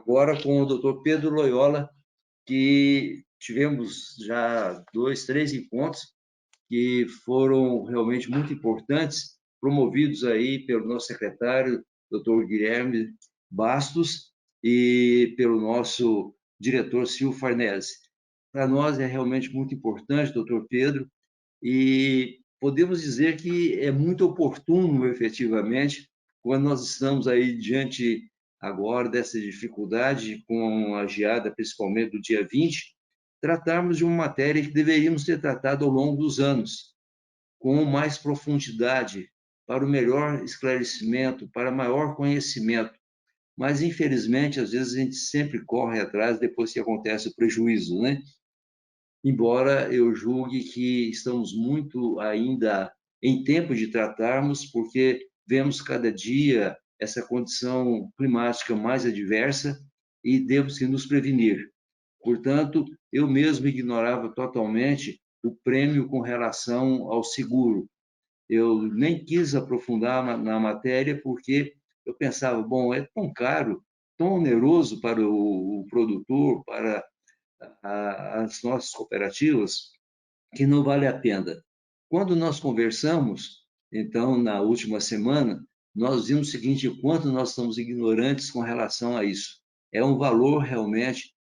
agora com o Dr. Pedro Loyola, que tivemos já 2, 3 encontros que foram realmente muito importantes, promovidos aí pelo nosso secretário, Dr. Guilherme Bastos, e pelo nosso diretor Silvio Farnese. Para nós é realmente muito importante, doutor Pedro, e podemos dizer que é muito oportuno, efetivamente, quando nós estamos aí diante agora dessa dificuldade com a geada, principalmente do dia 20, tratarmos de uma matéria que deveríamos ter tratado ao longo dos anos, com mais profundidade, para o melhor esclarecimento, para maior conhecimento. Mas, infelizmente, às vezes a gente sempre corre atrás depois que acontece o prejuízo, né? Embora eu julgue que estamos muito ainda em tempo de tratarmos, porque vemos cada dia essa condição climática mais adversa e temos que nos prevenir. Portanto, eu mesmo ignorava totalmente o prêmio com relação ao seguro. Eu nem quis aprofundar na matéria porque eu pensava, bom, é tão caro, tão oneroso para o produtor, para as nossas cooperativas, que não vale a pena. Quando nós conversamos, então, na última semana, nós vimos o seguinte, o quanto nós estamos ignorantes com relação a isso. É um valor realmente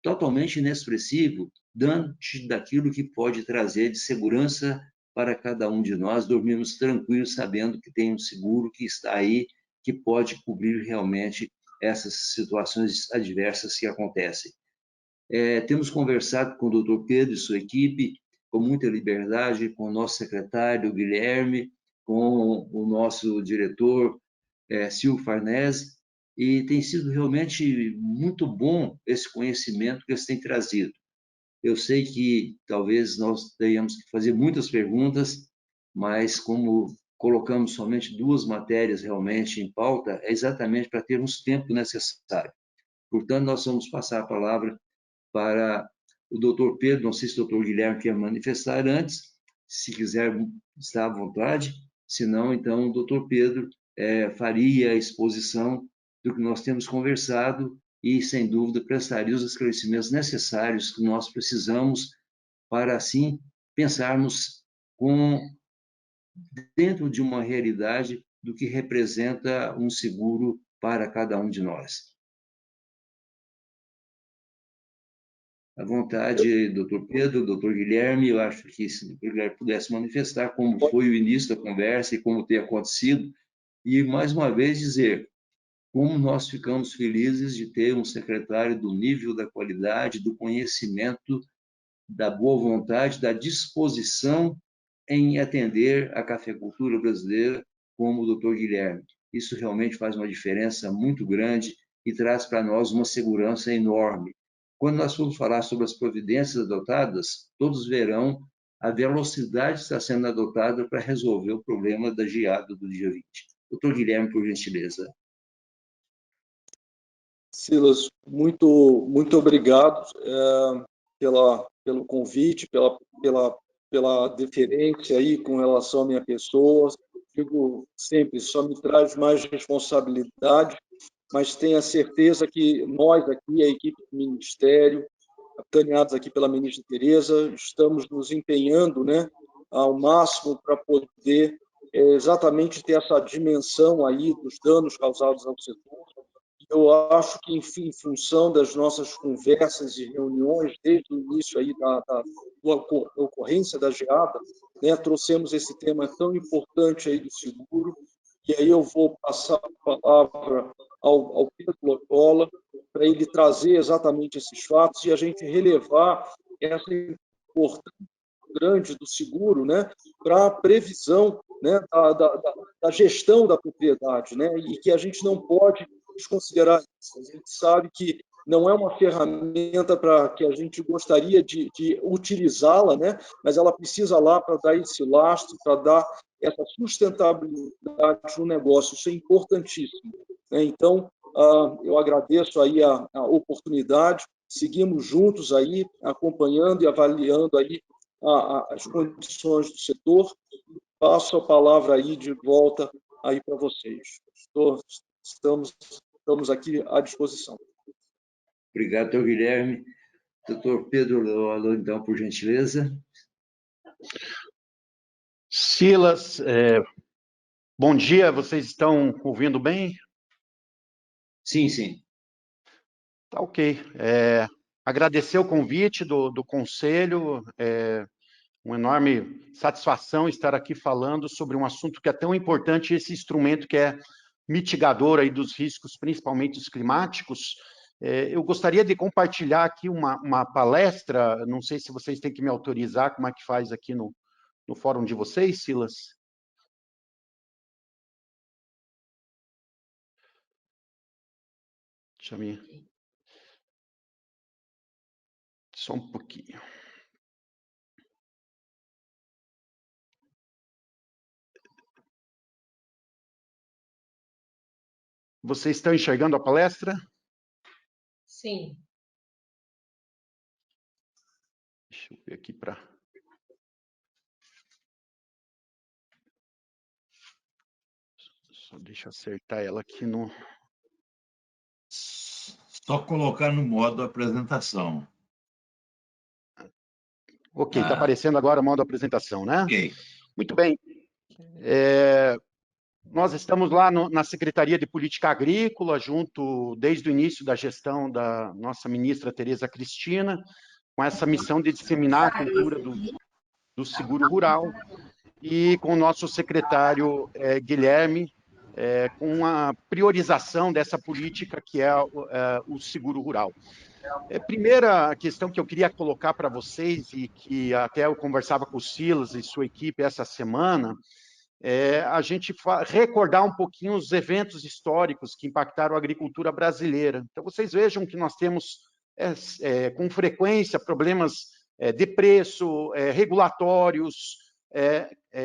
totalmente inexpressivo, diante daquilo que pode trazer de segurança para cada um de nós, dormirmos tranquilos, sabendo que tem um seguro que está aí, que pode cobrir realmente essas situações adversas que acontecem. Temos conversado com o doutor Pedro e sua equipe com muita liberdade, com o nosso secretário, Guilherme, com o nosso diretor, Silvio Farnese, e tem sido realmente muito bom esse conhecimento que eles têm trazido. Eu sei que talvez nós tenhamos que fazer muitas perguntas, mas como colocamos somente 2 matérias realmente em pauta, é exatamente para termos tempo necessário. Portanto, nós vamos passar a palavra para o doutor Pedro, não sei se o doutor Guilherme quer manifestar antes, se quiser estar à vontade, se não, então o doutor Pedro faria a exposição do que nós temos conversado e, sem dúvida, prestaria os esclarecimentos necessários que nós precisamos para, assim, pensarmos dentro de uma realidade do que representa um seguro para cada um de nós. À vontade, doutor Pedro, doutor Guilherme, eu acho que se o Guilherme pudesse manifestar como foi o início da conversa e como tem acontecido, e mais uma vez dizer como nós ficamos felizes de ter um secretário do nível da qualidade, do conhecimento, da boa vontade, da disposição em atender a cafeicultura brasileira como o doutor Guilherme. Isso realmente faz uma diferença muito grande e traz para nós uma segurança enorme. Quando nós formos falar sobre as providências adotadas, todos verão a velocidade que está sendo adotada para resolver o problema da geada do dia 20. Doutor Guilherme, por gentileza. Silas, muito obrigado pelo convite, pela deferência aí com relação à minha pessoa. Digo sempre, só me traz mais responsabilidade, mas tenha certeza que nós aqui, a equipe do Ministério, capitaneados aqui pela ministra Tereza, estamos nos empenhando, né, ao máximo para poder exatamente ter essa dimensão aí dos danos causados ao setor. Eu acho que, enfim, em função das nossas conversas e reuniões, desde o início aí da ocorrência da geada, né, trouxemos esse tema tão importante aí do seguro, e aí eu vou passar a palavra ao Pedro Loyola, para ele trazer exatamente esses fatos e a gente relevar essa importância grande do seguro, né, para a previsão, né, da gestão da propriedade, né, e que a gente não pode desconsiderar isso. A gente sabe que não é uma ferramenta para que a gente gostaria de utilizá-la, né, mas ela precisa lá para dar esse lastro, para dar essa sustentabilidade no negócio. Isso é importantíssimo, né? Então, eu agradeço aí a oportunidade, seguimos juntos aí, acompanhando e avaliando aí as condições do setor. Passo a palavra aí de volta aí para vocês. Estamos estamos aqui à disposição. Obrigado, doutor Guilherme. Doutor Pedro Loyola, então, por gentileza. Silas, bom dia, vocês estão ouvindo bem? Sim, sim. Tá ok. Agradecer o convite do Conselho, uma enorme satisfação estar aqui falando sobre um assunto que é tão importante, esse instrumento que é mitigador aí dos riscos, principalmente os climáticos. Eu gostaria de compartilhar aqui uma palestra, não sei se vocês têm que me autorizar, como é que faz aqui no fórum de vocês, Silas? Deixa eu ver. Só um pouquinho. Vocês estão enxergando a palestra? Sim. Deixa eu ver aqui para... Só deixa eu acertar ela aqui no... Só colocar no modo apresentação. Ok, está aparecendo agora o modo apresentação, né? Ok. Muito bem. Nós estamos lá na Secretaria de Política Agrícola, junto desde o início da gestão da nossa ministra Tereza Cristina, com essa missão de disseminar a cultura do seguro rural, e com o nosso secretário Guilherme, com a priorização dessa política que é o seguro rural. Primeira questão que eu queria colocar para vocês, e que até eu conversava com o Silas e sua equipe essa semana, a gente recordar um pouquinho os eventos históricos que impactaram a agricultura brasileira. Então, vocês vejam que nós temos, com frequência, problemas de preço, regulatórios,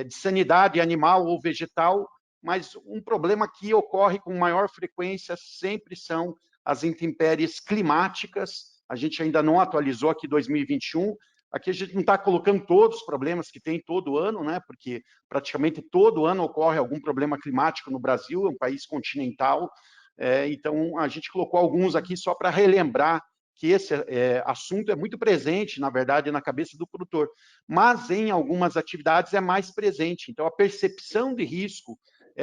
de sanidade animal ou vegetal, mas um problema que ocorre com maior frequência sempre são as intempéries climáticas. A gente ainda não atualizou aqui 2021, aqui a gente não está colocando todos os problemas que tem todo ano, né? Porque praticamente todo ano ocorre algum problema climático no Brasil, é um país continental, então a gente colocou alguns aqui só para relembrar que esse assunto é muito presente, na verdade, na cabeça do produtor, mas em algumas atividades é mais presente. Então, a percepção de risco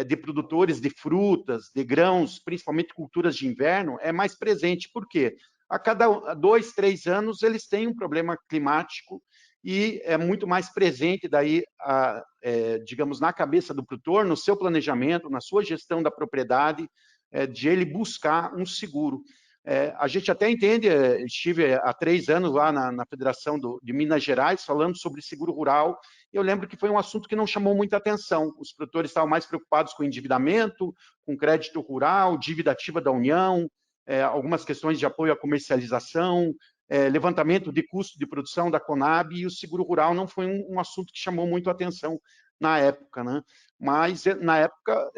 de produtores de frutas, de grãos, principalmente culturas de inverno, é mais presente. Por quê? A cada 2, 3 anos, eles têm um problema climático e é muito mais presente daí, digamos, na cabeça do produtor, no seu planejamento, na sua gestão da propriedade, de ele buscar um seguro. A gente até entende, estive há 3 anos lá na Federação de Minas Gerais, falando sobre seguro rural, e eu lembro que foi um assunto que não chamou muita atenção. Os produtores estavam mais preocupados com endividamento, com crédito rural, dívida ativa da União, algumas questões de apoio à comercialização, levantamento de custo de produção da Conab, e o seguro rural não foi um assunto que chamou muito atenção na época, né? Mas, na época,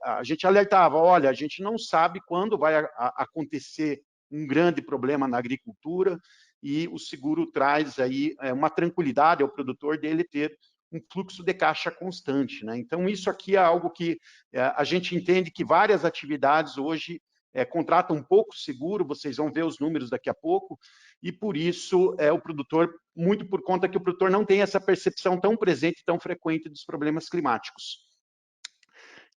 a gente alertava, olha, a gente não sabe quando vai acontecer um grande problema na agricultura, e o seguro traz aí uma tranquilidade ao produtor dele ter um fluxo de caixa constante, né? Então, isso aqui é algo que a gente entende que várias atividades hoje contratam um pouco seguro, vocês vão ver os números daqui a pouco, e por isso o produtor, muito por conta que o produtor não tem essa percepção tão presente, tão frequente dos problemas climáticos.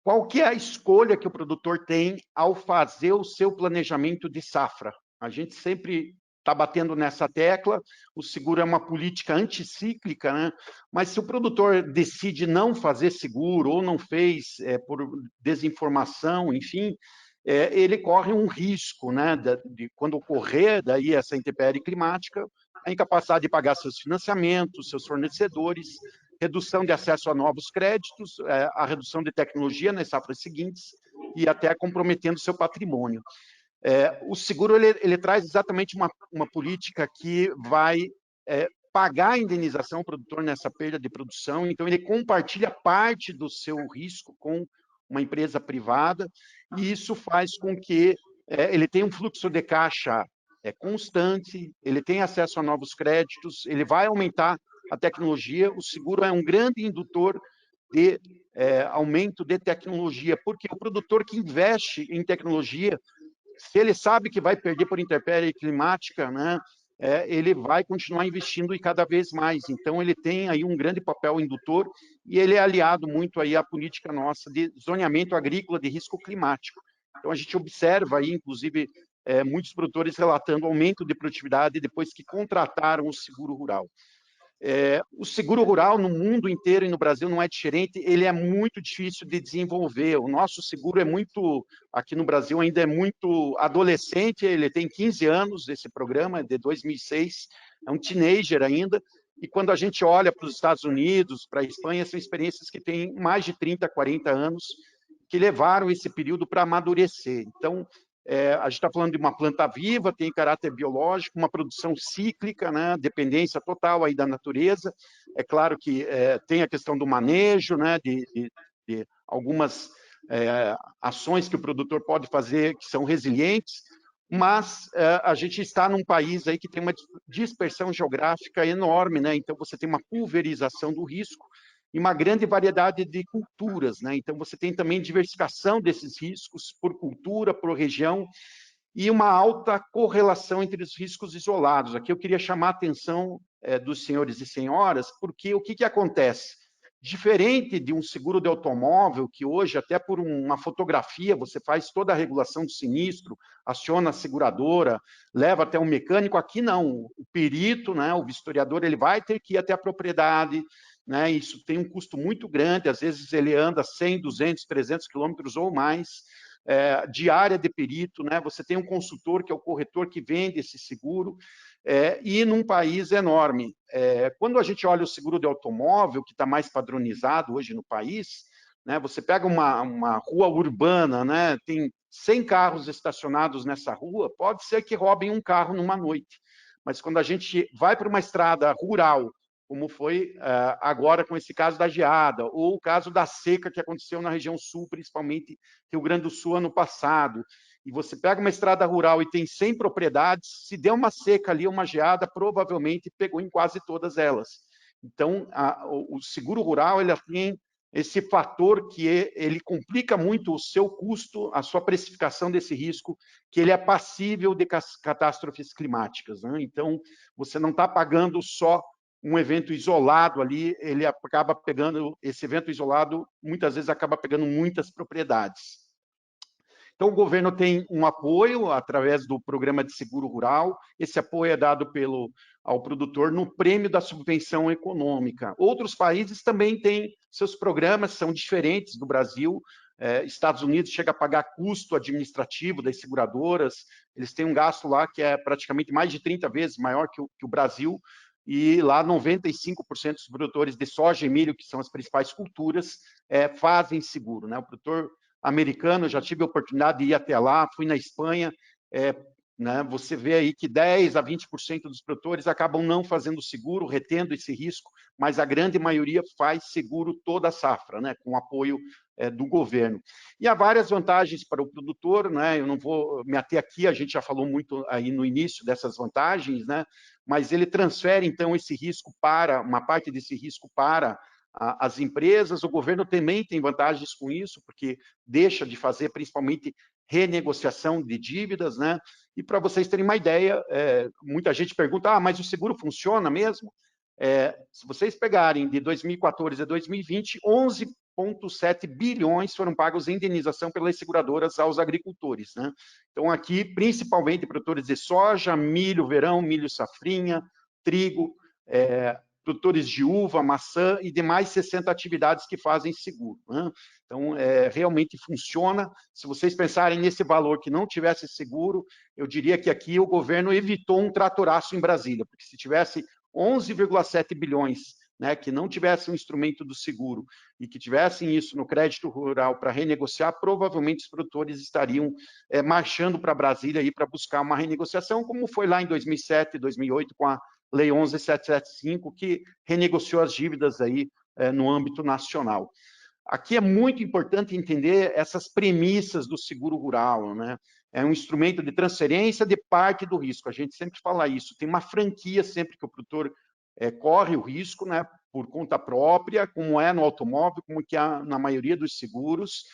Qual que é a escolha que o produtor tem ao fazer o seu planejamento de safra? A gente sempre está batendo nessa tecla, o seguro é uma política anticíclica, né? Mas se o produtor decide não fazer seguro, ou não fez por desinformação, enfim, ele corre um risco, né, de quando ocorrer daí essa intempérie climática, a incapacidade de pagar seus financiamentos, seus fornecedores, redução de acesso a novos créditos, a redução de tecnologia nas safras seguintes e até comprometendo seu patrimônio. O seguro ele traz exatamente uma política que vai pagar a indenização ao produtor nessa perda de produção, então ele compartilha parte do seu risco com uma empresa privada, e isso faz com que ele tenha um fluxo de caixa constante, ele tem acesso a novos créditos, ele vai aumentar a tecnologia. O seguro é um grande indutor de aumento de tecnologia, porque o produtor que investe em tecnologia, se ele sabe que vai perder por intempérie climática, né, ele vai continuar investindo e cada vez mais. Então, ele tem aí um grande papel indutor e ele é aliado muito aí à política nossa de zoneamento agrícola de risco climático. Então, a gente observa aí, inclusive, muitos produtores relatando aumento de produtividade depois que contrataram o seguro rural. O seguro rural no mundo inteiro e no Brasil não é diferente, ele é muito difícil de desenvolver. O nosso seguro é muito, aqui no Brasil ainda é muito adolescente, ele tem 15 anos, esse programa é de 2006, é um teenager ainda, e quando a gente olha para os Estados Unidos, para a Espanha, são experiências que têm mais de 30, 40 anos, que levaram esse período para amadurecer. Então, a gente está falando de uma planta viva, tem caráter biológico, uma produção cíclica, né, dependência total aí da natureza. É claro que tem a questão do manejo, né, de algumas ações que o produtor pode fazer que são resilientes, mas a gente está num país aí que tem uma dispersão geográfica enorme, né? Então você tem uma pulverização do risco e uma grande variedade de culturas, né? Então você tem também diversificação desses riscos por cultura, por região e uma alta correlação entre os riscos isolados. Aqui eu queria chamar a atenção dos senhores e senhoras, porque o que acontece? Diferente de um seguro de automóvel, que hoje, até por uma fotografia, você faz toda a regulação do sinistro, aciona a seguradora, leva até um mecânico, aqui não. O perito, né, o vistoriador, ele vai ter que ir até a propriedade, né, isso tem um custo muito grande, às vezes ele anda 100, 200, 300 quilômetros ou mais, diária de perito, né, você tem um consultor, que é o corretor que vende esse seguro, e num país enorme. Quando a gente olha o seguro de automóvel, que está mais padronizado hoje no país, né, você pega uma rua urbana, né, tem 100 carros estacionados nessa rua, pode ser que roubem um carro numa noite. Mas quando a gente vai para uma estrada rural, como foi agora com esse caso da geada, ou o caso da seca que aconteceu na região sul, principalmente Rio Grande do Sul, ano passado, e você pega uma estrada rural e tem 100 propriedades, se der uma seca ali, uma geada, provavelmente pegou em quase todas elas. Então, o seguro rural ele tem esse fator que ele complica muito o seu custo, a sua precificação desse risco, que ele é passível de catástrofes climáticas, né? Então, você não está pagando só um evento isolado ali, ele acaba pegando, esse evento isolado, muitas vezes acaba pegando muitas propriedades. Então, o governo tem um apoio através do programa de seguro rural, esse apoio é dado ao produtor no prêmio da subvenção econômica. Outros países também têm seus programas, são diferentes do Brasil, Estados Unidos chega a pagar custo administrativo das seguradoras, eles têm um gasto lá que é praticamente mais de 30 vezes maior que o Brasil, e lá 95% dos produtores de soja e milho, que são as principais culturas, fazem seguro, né? O produtor americano, eu já tive a oportunidade de ir até lá, fui na Espanha, né, você vê aí que 10% a 20% dos produtores acabam não fazendo seguro, retendo esse risco, mas a grande maioria faz seguro toda a safra, né, com apoio do governo. E há várias vantagens para o produtor, né, eu não vou me ater aqui, a gente já falou muito aí no início dessas vantagens, né, mas ele transfere, então, esse risco uma parte desse risco para as empresas, o governo também tem vantagens com isso, porque deixa de fazer, principalmente, renegociação de dívidas, né? E para vocês terem uma ideia, muita gente pergunta, mas o seguro funciona mesmo? Se vocês pegarem de 2014 a 2020, 11,7 bilhões foram pagos em indenização pelas seguradoras aos agricultores, né? Então, aqui, principalmente, produtores de soja, milho verão, milho safrinha, trigo, produtores de uva, maçã e demais 60 atividades que fazem seguro, né? Então, realmente funciona. Se vocês pensarem nesse valor que não tivesse seguro, eu diria que aqui o governo evitou um tratoraço em Brasília, porque se tivesse 11,7 bilhões, né, que não tivesse um instrumento do seguro e que tivessem isso no crédito rural para renegociar, provavelmente os produtores estariam marchando para Brasília para buscar uma renegociação, como foi lá em 2007, 2008, com a Lei 11.775, que renegociou as dívidas aí no âmbito nacional. Aqui é muito importante entender essas premissas do seguro rural, né? É um instrumento de transferência de parte do risco. A gente sempre fala isso. Tem uma franquia sempre que o produtor corre o risco, né, por conta própria, como é no automóvel, como que é na maioria dos seguros.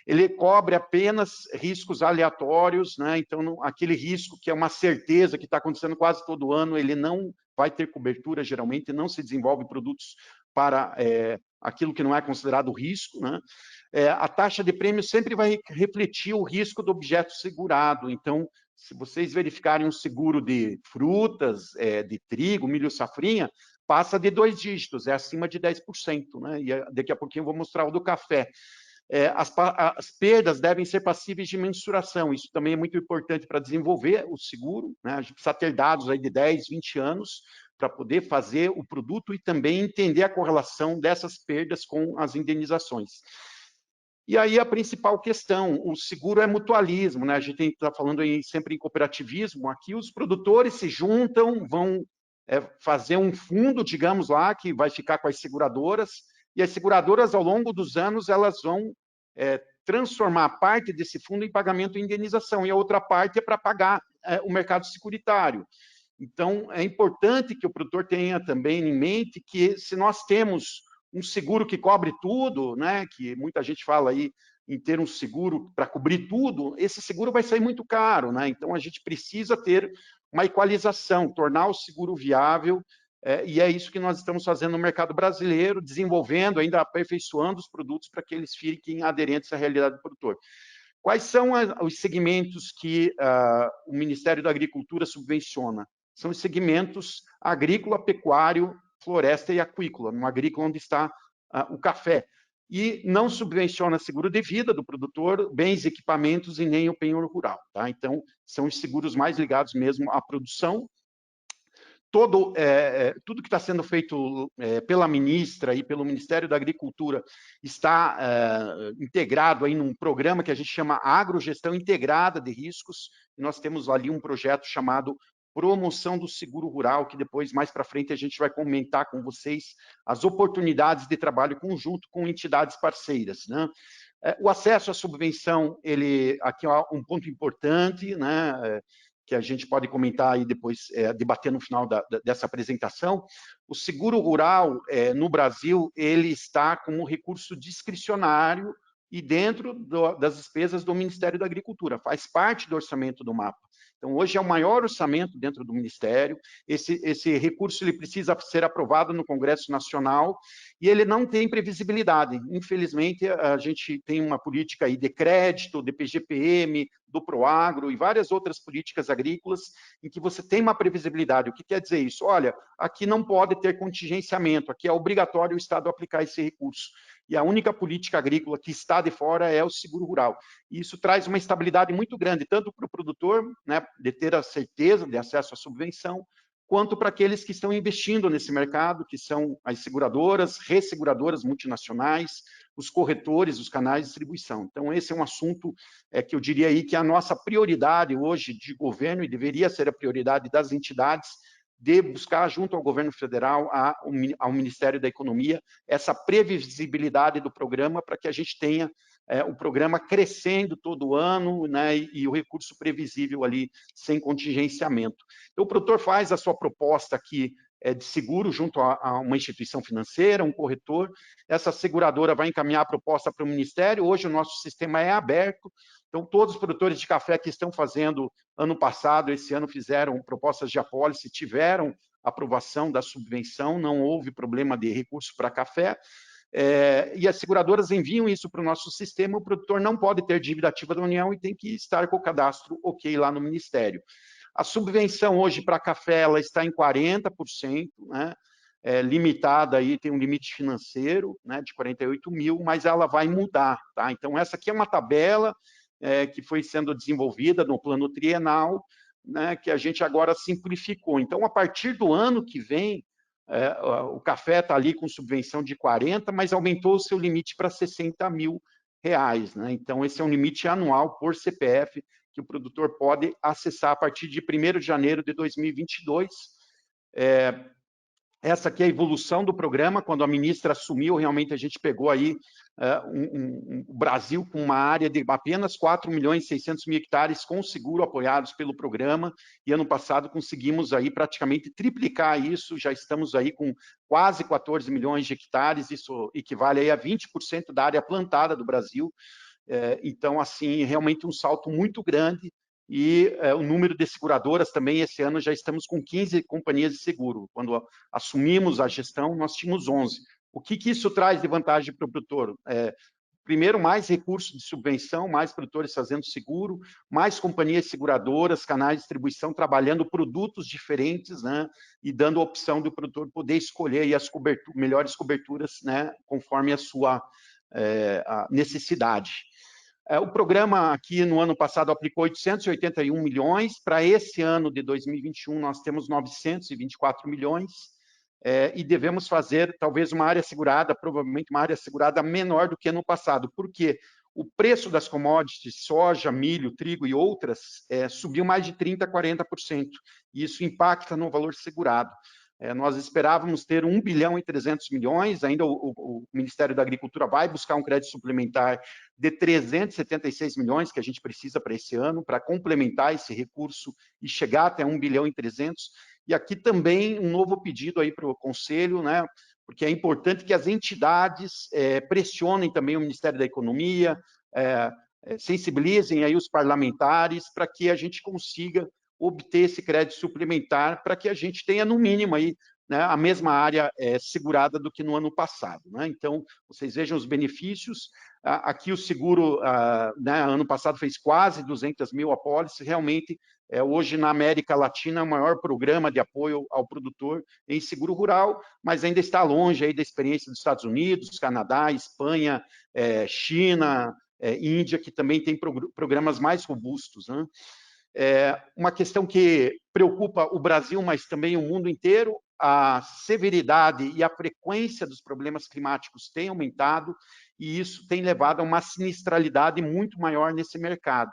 ele cobre apenas riscos aleatórios, né? Então, aquele risco que é uma certeza que está acontecendo quase todo ano, ele não vai ter cobertura, geralmente, não se desenvolve produtos para aquilo que não é considerado risco, né? A taxa de prêmio sempre vai refletir o risco do objeto segurado. Então, se vocês verificarem um seguro de frutas, de trigo, milho, safrinha, passa de 2 dígitos, é acima de 10%, né? E daqui a pouquinho eu vou mostrar o do café. As perdas devem ser passíveis de mensuração, isso também é muito importante para desenvolver o seguro, né? A gente precisa ter dados aí de 10, 20 anos para poder fazer o produto e também entender a correlação dessas perdas com as indenizações. E aí a principal questão, o seguro é mutualismo, né? A gente está falando sempre em cooperativismo, aqui os produtores se juntam, vão fazer um fundo, digamos lá, que vai ficar com as seguradoras, e as seguradoras, ao longo dos anos, elas vão transformar parte desse fundo em pagamento em indenização, e a outra parte é para pagar o mercado securitário. Então, é importante que o produtor tenha também em mente que, se nós temos um seguro que cobre tudo, né, que muita gente fala aí em ter um seguro para cobrir tudo, esse seguro vai sair muito caro, né? Então, a gente precisa ter uma equalização, tornar o seguro viável, e é isso que nós estamos fazendo no mercado brasileiro, desenvolvendo, ainda aperfeiçoando os produtos para que eles fiquem aderentes à realidade do produtor. Quais são os segmentos que o Ministério da Agricultura subvenciona? São os segmentos agrícola, pecuário, floresta e aquícola, no agrícola onde está o café. E não subvenciona seguro de vida do produtor, bens, equipamentos e nem o penhor rural. Tá? Então, são os seguros mais ligados mesmo à produção. Tudo que está sendo feito pela ministra e pelo Ministério da Agricultura está integrado aí num programa que a gente chama Agrogestão Integrada de Riscos. Nós temos ali um projeto chamado Promoção do Seguro Rural, que depois, mais para frente, a gente vai comentar com vocês as oportunidades de trabalho conjunto com entidades parceiras, né? O acesso à subvenção, aqui é um ponto importante, né? Que a gente pode comentar aí depois, debater no final dessa apresentação. O seguro rural, no Brasil, ele está como recurso discricionário e dentro das despesas do Ministério da Agricultura, faz parte do orçamento do MAPA. Então, hoje é o maior orçamento dentro do Ministério, esse recurso ele precisa ser aprovado no Congresso Nacional e ele não tem previsibilidade. Infelizmente, a gente tem uma política aí de crédito, de PGPM, do Proagro e várias outras políticas agrícolas em que você tem uma previsibilidade. O que quer dizer isso? Olha, aqui não pode ter contingenciamento, aqui é obrigatório o Estado aplicar esse recurso. E a única política agrícola que está de fora é o seguro rural. E isso traz uma estabilidade muito grande, tanto para o produtor, né, de ter a certeza de acesso à subvenção, quanto para aqueles que estão investindo nesse mercado, que são as seguradoras, resseguradoras multinacionais, os corretores, os canais de distribuição. Então, esse é um assunto que eu diria aí que é a nossa prioridade hoje de governo, e deveria ser a prioridade das entidades, de buscar, junto ao governo federal, ao Ministério da Economia, essa previsibilidade do programa para que a gente tenha o programa crescendo todo ano, né, e o recurso previsível ali, sem contingenciamento. Então, o produtor faz a sua proposta aqui de seguro junto a uma instituição financeira, um corretor, essa seguradora vai encaminhar a proposta para o Ministério, hoje o nosso sistema é aberto, então todos os produtores de café que estão fazendo ano passado, esse ano fizeram propostas de apólice, tiveram aprovação da subvenção, não houve problema de recurso para café, e as seguradoras enviam isso para o nosso sistema, o produtor não pode ter dívida ativa da União e tem que estar com o cadastro ok lá no Ministério. A subvenção hoje para café ela está em 40%, né? Limitada aí, tem um limite financeiro, né, de 48 mil, mas ela vai mudar, tá? Então, essa aqui é uma tabela que foi sendo desenvolvida no plano trienal, né, que a gente agora simplificou. Então, a partir do ano que vem, o café está ali com subvenção de 40, mas aumentou o seu limite para 60 mil reais, né? Então, esse é um limite anual por CPF que o produtor pode acessar a partir de 1º de janeiro de 2022. Essa aqui é a evolução do programa. Quando a ministra assumiu, realmente a gente pegou aí o Brasil com uma área de apenas 4.600.000 hectares com seguro apoiados pelo programa, e ano passado conseguimos aí praticamente triplicar isso, já estamos aí com quase 14 milhões de hectares, isso equivale aí a 20% da área plantada do Brasil, Então, assim, realmente um salto muito grande. E o número de seguradoras também, esse ano já estamos com 15 companhias de seguro. Quando assumimos a gestão, nós tínhamos 11. O que isso traz de vantagem para o produtor? Primeiro, mais recursos de subvenção, mais produtores fazendo seguro, mais companhias seguradoras, canais de distribuição trabalhando produtos diferentes, né, e dando a opção do produtor poder escolher aí as melhores coberturas, né, conforme a sua a necessidade. O programa aqui no ano passado aplicou 881 milhões, para esse ano de 2021 nós temos 924 milhões, e devemos fazer talvez uma área segurada, provavelmente uma área segurada menor do que no passado. Por quê? O preço das commodities, soja, milho, trigo e outras, subiu mais de 30% a 40%, e isso impacta no valor segurado. Nós esperávamos ter 1 bilhão e 300 milhões, ainda o Ministério da Agricultura vai buscar um crédito suplementar de 376 milhões, que a gente precisa para esse ano, para complementar esse recurso e chegar até 1 bilhão e 300. E aqui também um novo pedido aí para o Conselho, né, porque é importante que as entidades pressionem também o Ministério da Economia, sensibilizem aí os parlamentares para que a gente consiga obter esse crédito suplementar para que a gente tenha, no mínimo, aí, né, a mesma área segurada do que no ano passado. Né? Então, vocês vejam os benefícios. Aqui o seguro, né, ano passado fez quase 200 mil apólices, realmente, hoje na América Latina, é o maior programa de apoio ao produtor em seguro rural, mas ainda está longe aí da experiência dos Estados Unidos, Canadá, Espanha, China, Índia, que também tem programas mais robustos, né? Uma questão que preocupa o Brasil, mas também o mundo inteiro, a severidade e a frequência dos problemas climáticos tem aumentado e isso tem levado a uma sinistralidade muito maior nesse mercado.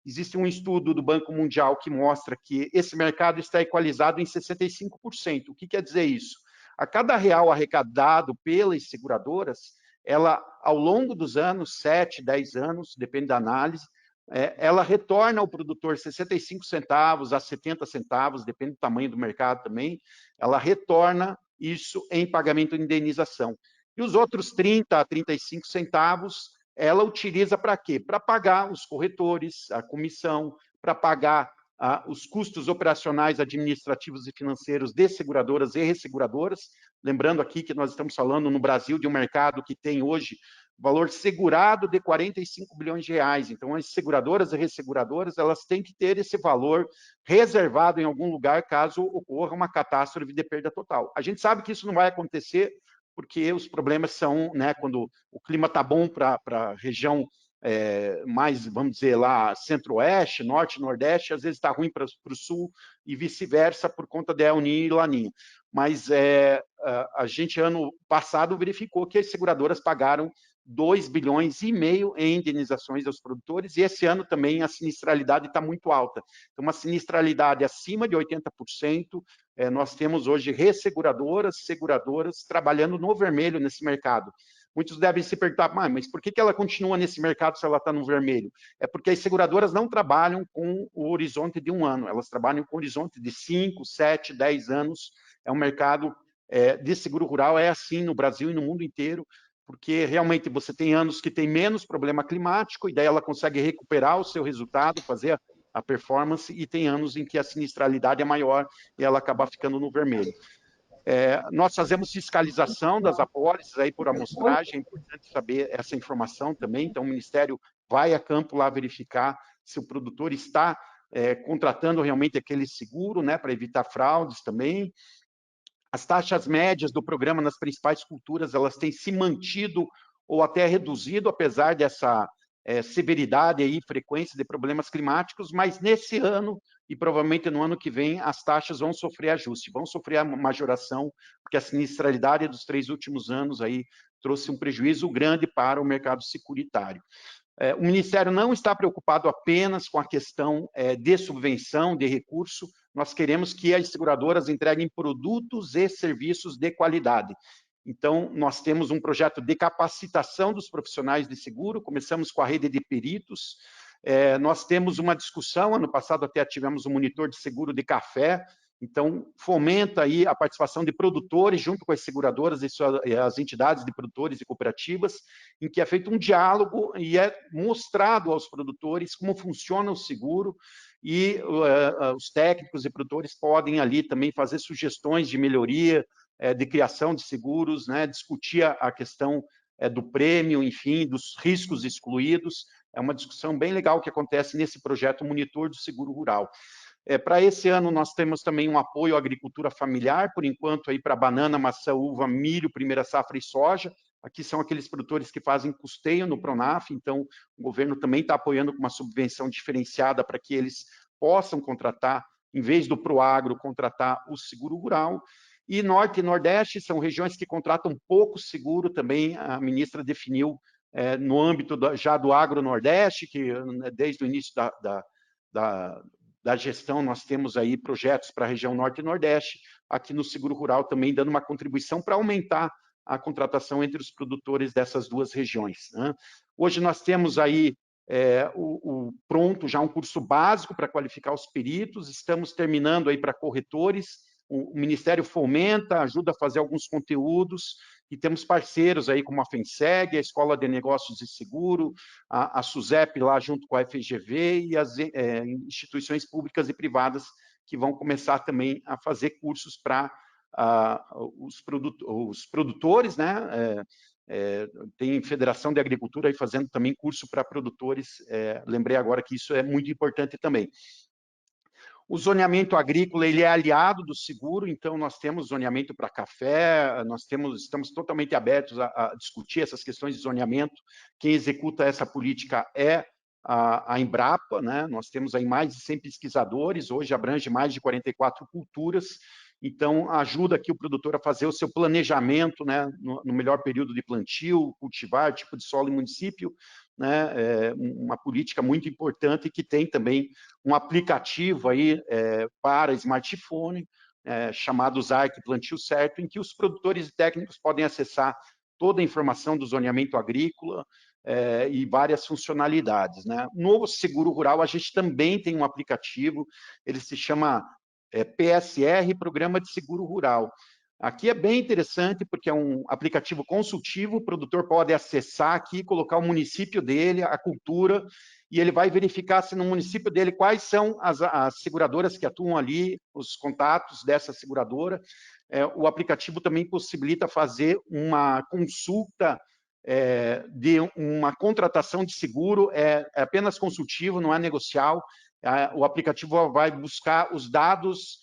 Existe um estudo do Banco Mundial que mostra que esse mercado está equalizado em 65%. O que quer dizer isso? A cada real arrecadado pelas seguradoras, ela, ao longo dos anos, 7, 10 anos, depende da análise, ela retorna ao produtor 65 centavos a 70 centavos, depende do tamanho do mercado também, ela retorna isso em pagamento de indenização. E os outros 30 a 35 centavos, ela utiliza para quê? Para pagar os corretores, a comissão, para pagar os custos operacionais, administrativos e financeiros de seguradoras e resseguradoras. Lembrando aqui que nós estamos falando no Brasil de um mercado que tem hoje valor segurado de 45 bilhões de reais. Então, as seguradoras e resseguradoras, elas têm que ter esse valor reservado em algum lugar caso ocorra uma catástrofe de perda total. A gente sabe que isso não vai acontecer porque os problemas são, né, quando o clima está bom para a região mais, vamos dizer lá, centro-oeste, norte, nordeste, às vezes está ruim para o sul e vice-versa por conta de El Niño e Laninha. Mas a gente, ano passado, verificou que as seguradoras pagaram 2 bilhões e meio em indenizações aos produtores, e esse ano também a sinistralidade está muito alta. Então, uma sinistralidade acima de 80%, nós temos hoje resseguradoras, seguradoras, trabalhando no vermelho nesse mercado. Muitos devem se perguntar, mas por que ela continua nesse mercado se ela está no vermelho? É porque as seguradoras não trabalham com o horizonte de um ano, elas trabalham com o horizonte de 5, 7, 10 anos. É um mercado de seguro rural, é assim no Brasil e no mundo inteiro, porque realmente você tem anos que tem menos problema climático, e daí ela consegue recuperar o seu resultado, fazer a performance, e tem anos em que a sinistralidade é maior e ela acaba ficando no vermelho. Nós fazemos fiscalização das apólices aí por amostragem, é importante saber essa informação também, então o Ministério vai a campo lá verificar se o produtor está contratando realmente aquele seguro, né, para evitar fraudes também. As taxas médias do programa nas principais culturas, elas têm se mantido ou até reduzido, apesar dessa severidade e frequência de problemas climáticos, mas nesse ano, e provavelmente no ano que vem, as taxas vão sofrer ajuste, vão sofrer uma majoração, porque a sinistralidade dos 3 últimos anos aí trouxe um prejuízo grande para o mercado securitário. O Ministério não está preocupado apenas com a questão de subvenção, de recurso, nós queremos que as seguradoras entreguem produtos e serviços de qualidade. Então, nós temos um projeto de capacitação dos profissionais de seguro, começamos com a rede de peritos, nós temos uma discussão, ano passado até tivemos um monitor de seguro de café, Então, fomenta aí a participação de produtores junto com as seguradoras e as entidades de produtores e cooperativas, em que é feito um diálogo e é mostrado aos produtores como funciona o seguro, e os técnicos e produtores podem ali também fazer sugestões de melhoria, de criação de seguros, né, discutir a questão do prêmio, enfim, dos riscos excluídos. É uma discussão bem legal que acontece nesse projeto Monitor do Seguro Rural. Para esse ano, nós temos também um apoio à agricultura familiar, por enquanto, para banana, maçã, uva, milho, primeira safra e soja. Aqui são aqueles produtores que fazem custeio no Pronaf, então o governo também está apoiando com uma subvenção diferenciada para que eles possam contratar, em vez do Proagro, contratar o seguro rural. E Norte e Nordeste são regiões que contratam pouco seguro também, a ministra definiu no âmbito já do Agro-Nordeste, que desde o início da gestão nós temos aí projetos para a região Norte e Nordeste, aqui no Seguro Rural também dando uma contribuição para aumentar a contratação entre os produtores dessas duas regiões, né? Hoje nós temos aí pronto já um curso básico para qualificar os peritos, estamos terminando aí para corretores, o Ministério fomenta, ajuda a fazer alguns conteúdos, e temos parceiros aí como a FENSEG, a Escola de Negócios e Seguro, a SUSEP lá junto com a FGV e as instituições públicas e privadas que vão começar também a fazer cursos para os produtores, né? Tem Federação de Agricultura aí fazendo também curso para produtores, lembrei agora que isso é muito importante também. O zoneamento agrícola ele é aliado do seguro, então nós temos zoneamento para café, estamos totalmente abertos a discutir essas questões de zoneamento. Quem executa essa política é a Embrapa, né? Nós temos aí mais de 100 pesquisadores, hoje abrange mais de 44 culturas, então ajuda aqui o produtor a fazer o seu planejamento, né, no melhor período de plantio, cultivar, tipo de solo e município, né, uma política muito importante que tem também um aplicativo aí para smartphone, chamado ZARC Plantio Certo, em que os produtores e técnicos podem acessar toda a informação do zoneamento agrícola e várias funcionalidades, né? No Seguro Rural, a gente também tem um aplicativo, ele se chama PSR, Programa de Seguro Rural. Aqui é bem interessante, porque é um aplicativo consultivo, o produtor pode acessar aqui, colocar o município dele, a cultura, e ele vai verificar se no município dele quais são as seguradoras que atuam ali, os contatos dessa seguradora. O aplicativo também possibilita fazer uma consulta de uma contratação de seguro, é apenas consultivo, não é negocial. O aplicativo vai buscar os dados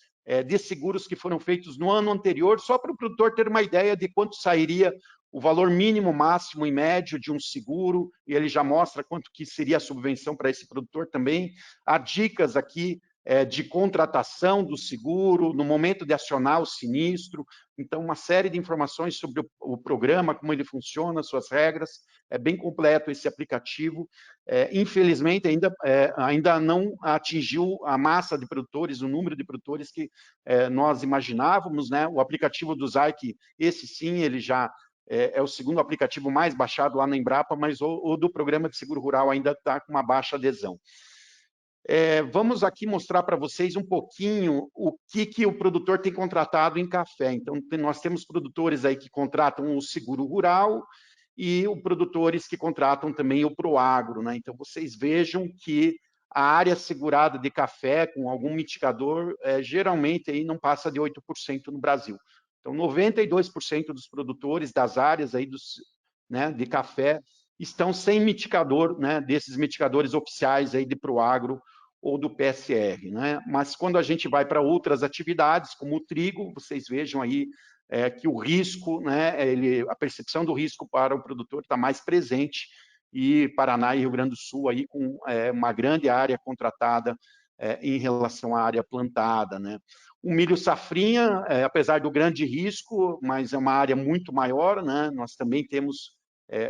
de seguros que foram feitos no ano anterior, só para o produtor ter uma ideia de quanto sairia o valor mínimo, máximo e médio de um seguro, e ele já mostra quanto que seria a subvenção para esse produtor também. Há dicas aqui de contratação do seguro, no momento de acionar o sinistro, então uma série de informações sobre o programa, como ele funciona, suas regras, é bem completo esse aplicativo. Infelizmente, ainda não atingiu a massa de produtores, o número de produtores que nós imaginávamos, né? O aplicativo do ZARC, esse sim, ele já é o segundo aplicativo mais baixado lá na Embrapa, mas o do Programa de Seguro Rural ainda está com uma baixa adesão. Vamos aqui mostrar para vocês um pouquinho o que o produtor tem contratado em café. Então, nós temos produtores aí que contratam o seguro rural e produtores que contratam também o Proagro, né? Então, vocês vejam que a área segurada de café com algum mitigador, geralmente aí não passa de 8% no Brasil. Então, 92% dos produtores das áreas aí de café estão sem mitigador, né, desses mitigadores oficiais aí de Proagro ou do PSR, né? Mas quando a gente vai para outras atividades, como o trigo, vocês vejam aí que o risco, né, a percepção do risco para o produtor está mais presente, e Paraná e Rio Grande do Sul aí com uma grande área contratada em relação à área plantada, né? O milho safrinha, apesar do grande risco, mas é uma área muito maior, né? Nós também temos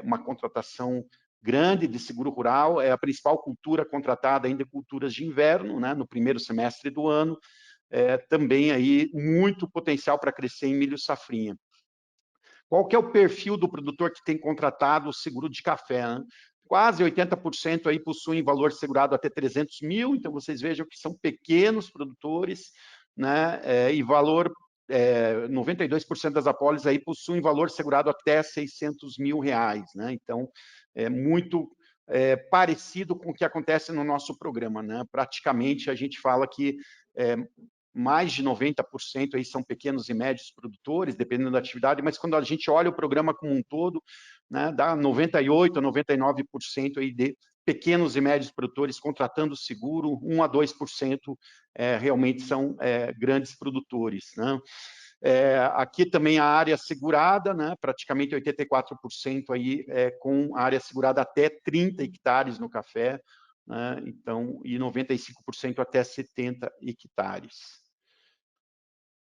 uma contratação grande de seguro rural, é a principal cultura contratada ainda culturas de inverno, né, no primeiro semestre do ano, também aí muito potencial para crescer em milho safrinha. Qual que é o perfil do produtor que tem contratado o seguro de café, né? Quase 80% aí possuem valor segurado até 300 mil, então vocês vejam que são pequenos produtores, né? E valor, 92% das apólices aí possuem valor segurado até R$600 mil, né? Então, é muito parecido com o que acontece no nosso programa, né? Praticamente, a gente fala que mais de 90% aí são pequenos e médios produtores, dependendo da atividade, mas quando a gente olha o programa como um todo, né, dá 98% a 99% aí de pequenos e médios produtores contratando seguro, 1 a 2% realmente são grandes produtores, né? Aqui também a área segurada, né, praticamente 84% aí com a área segurada até 30 hectares no café, né, então, e 95% até 70 hectares.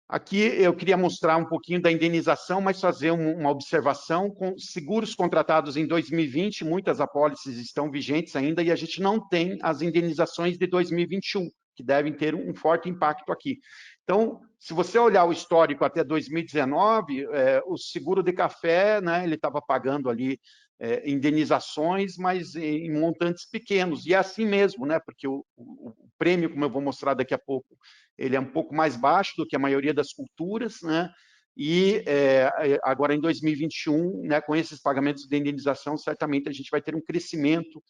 Aqui eu queria mostrar um pouquinho da indenização, mas fazer uma observação. Com seguros contratados em 2020, muitas apólices estão vigentes ainda e a gente não tem as indenizações de 2021, que devem ter um forte impacto aqui. Então, se você olhar o histórico até 2019, o seguro de café, né, ele estava pagando ali indenizações, mas em montantes pequenos. E é assim mesmo, né, porque o prêmio, como eu vou mostrar daqui a pouco, ele é um pouco mais baixo do que a maioria das culturas, né? E agora em 2021, né, com esses pagamentos de indenização, certamente a gente vai ter um crescimento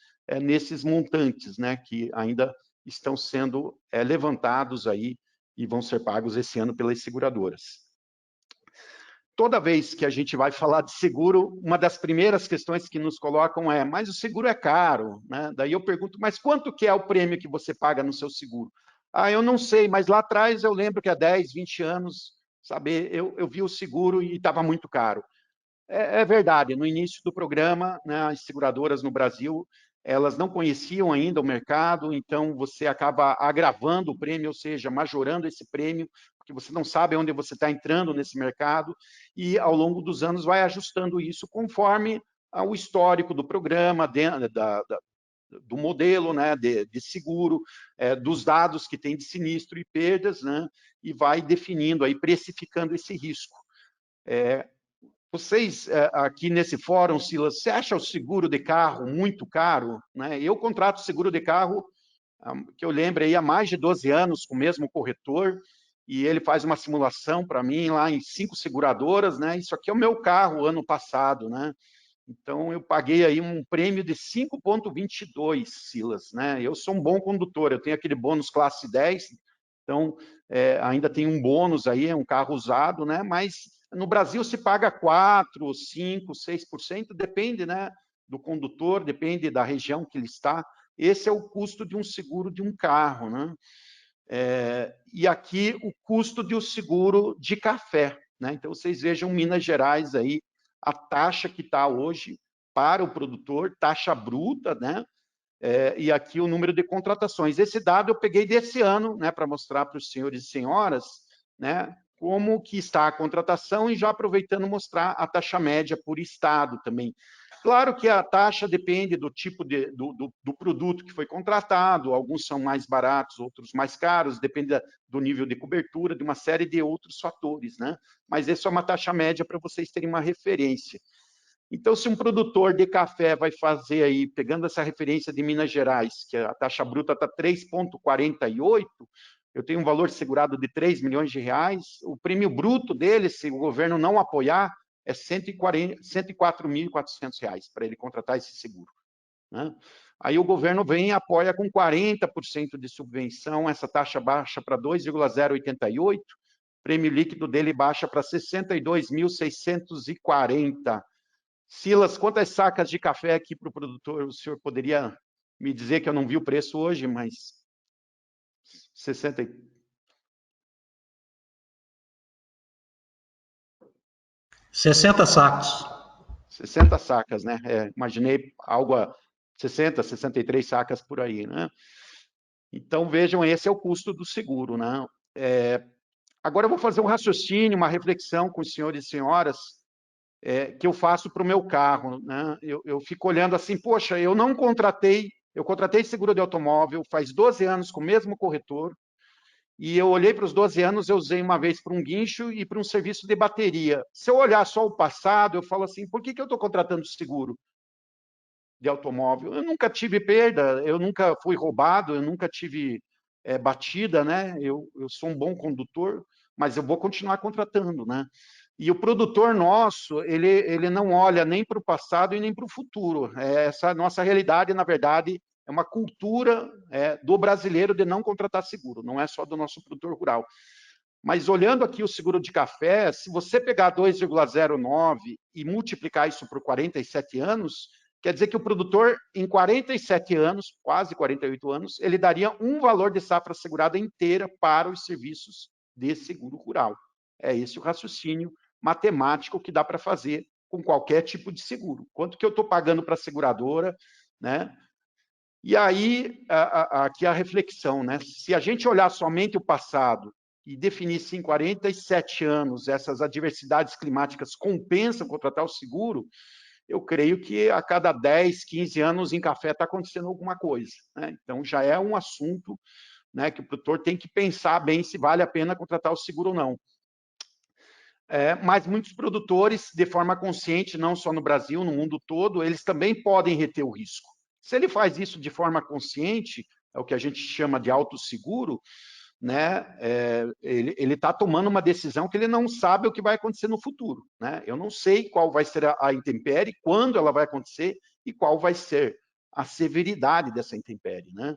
nesses montantes, né, que ainda estão sendo levantados aí e vão ser pagos esse ano pelas seguradoras. Toda vez que a gente vai falar de seguro, uma das primeiras questões que nos colocam é: mas o seguro é caro, né? Daí eu pergunto: mas quanto que é o prêmio que você paga no seu seguro? Ah, eu não sei, mas lá atrás eu lembro que há 10, 20 anos, sabe, eu vi o seguro e estava muito caro. É verdade, no início do programa, né, as seguradoras no Brasil, elas não conheciam ainda o mercado, então você acaba agravando o prêmio, ou seja, majorando esse prêmio, porque você não sabe onde você está entrando nesse mercado, e ao longo dos anos vai ajustando isso conforme o histórico do programa, do modelo, né, de seguro, dos dados que tem de sinistro e perdas, né, e vai definindo, aí, precificando esse risco. Vocês, aqui nesse fórum, Silas, você acha o seguro de carro muito caro? Né? Eu contrato seguro de carro, que eu lembro, aí, há mais de 12 anos com o mesmo corretor, e ele faz uma simulação para mim lá em 5 seguradoras, né? Isso aqui é o meu carro ano passado, né? Então, eu paguei aí um prêmio de 5,22, Silas, né? Eu sou um bom condutor, eu tenho aquele bônus classe 10, então, ainda tem um bônus aí, é um carro usado, né? Mas no Brasil se paga 4%, 5%, 6%, depende, né, do condutor, depende da região que ele está. Esse é o custo de um seguro de um carro, né? E aqui o custo de um seguro de café, né? Então, vocês vejam Minas Gerais aí, a taxa que está hoje para o produtor, taxa bruta, né? E aqui o número de contratações. Esse dado eu peguei desse ano, né, para mostrar para os senhores e senhoras, né, como que está a contratação e já aproveitando mostrar a taxa média por estado também. Claro que a taxa depende do tipo do produto que foi contratado, alguns são mais baratos, outros mais caros, depende do nível de cobertura, de uma série de outros fatores, né? Mas essa é uma taxa média para vocês terem uma referência. Então, se um produtor de café vai fazer aí, pegando essa referência de Minas Gerais, que a taxa bruta está 3,48, eu tenho um valor segurado de 3 milhões de reais, o prêmio bruto dele, se o governo não apoiar, é R$ 104.400 para ele contratar esse seguro, né? Aí o governo vem e apoia com 40% de subvenção, essa taxa baixa para 2,088, o prêmio líquido dele baixa para 62.640. Silas, quantas sacas de café aqui para o produtor? O senhor poderia me dizer, que eu não vi o preço hoje, mas 60... 60 sacos. 60 sacas, né? Imaginei algo a 60, 63 sacas por aí, né? Então, vejam, esse é o custo do seguro, né? Agora eu vou fazer um raciocínio, uma reflexão com os senhores e senhoras, que eu faço para o meu carro, né? Eu fico olhando assim, poxa, eu contratei seguro de automóvel faz 12 anos com o mesmo corretor, e eu olhei para os 12 anos, eu usei uma vez para um guincho e para um serviço de bateria. Se eu olhar só o passado, eu falo assim, por que eu estou contratando seguro de automóvel? Eu nunca tive perda, eu nunca fui roubado, eu nunca tive batida, né? Eu sou um bom condutor, mas eu vou continuar contratando, né? E o produtor nosso, ele não olha nem para o passado e nem para o futuro. Essa nossa realidade, na verdade, é uma cultura do brasileiro de não contratar seguro, não é só do nosso produtor rural. Mas olhando aqui o seguro de café, se você pegar 2,09 e multiplicar isso por 47 anos, quer dizer que o produtor, em 47 anos, quase 48 anos, ele daria um valor de safra segurada inteira para os serviços de seguro rural. É esse o raciocínio matemático que dá para fazer com qualquer tipo de seguro. Quanto que eu estou pagando para a seguradora, né? E aí, aqui a reflexão, né? Se a gente olhar somente o passado e definisse em 47 anos essas adversidades climáticas compensam contratar o seguro, eu creio que a cada 10, 15 anos em café está acontecendo alguma coisa, né? Então, já é um assunto, né, que o produtor tem que pensar bem se vale a pena contratar o seguro ou não. Mas muitos produtores, de forma consciente, não só no Brasil, no mundo todo, eles também podem reter o risco. Se ele faz isso de forma consciente, é o que a gente chama de autosseguro, né? Ele está tomando uma decisão que ele não sabe o que vai acontecer no futuro, né? Eu não sei qual vai ser a intempérie, quando ela vai acontecer e qual vai ser a severidade dessa intempérie, né?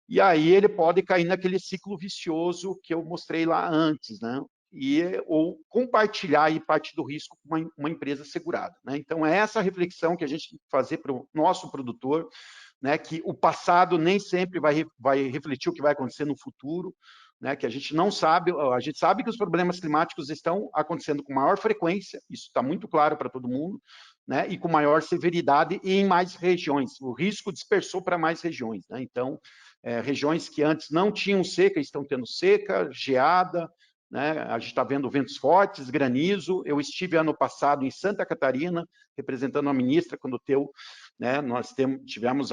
E aí ele pode cair naquele ciclo vicioso que eu mostrei lá antes, né? Ou compartilhar aí parte do risco com uma empresa segurada, né? Então, é essa reflexão que a gente tem que fazer para o nosso produtor, né? Que o passado nem sempre vai refletir o que vai acontecer no futuro, né? Que a gente não sabe, a gente sabe que os problemas climáticos estão acontecendo com maior frequência, isso está muito claro para todo mundo, né? E com maior severidade e em mais regiões. O risco dispersou para mais regiões, né? Então, regiões que antes não tinham seca, estão tendo seca, geada, né? A gente está vendo ventos fortes, granizo. Eu estive ano passado em Santa Catarina, representando a ministra, quando né, nós tivemos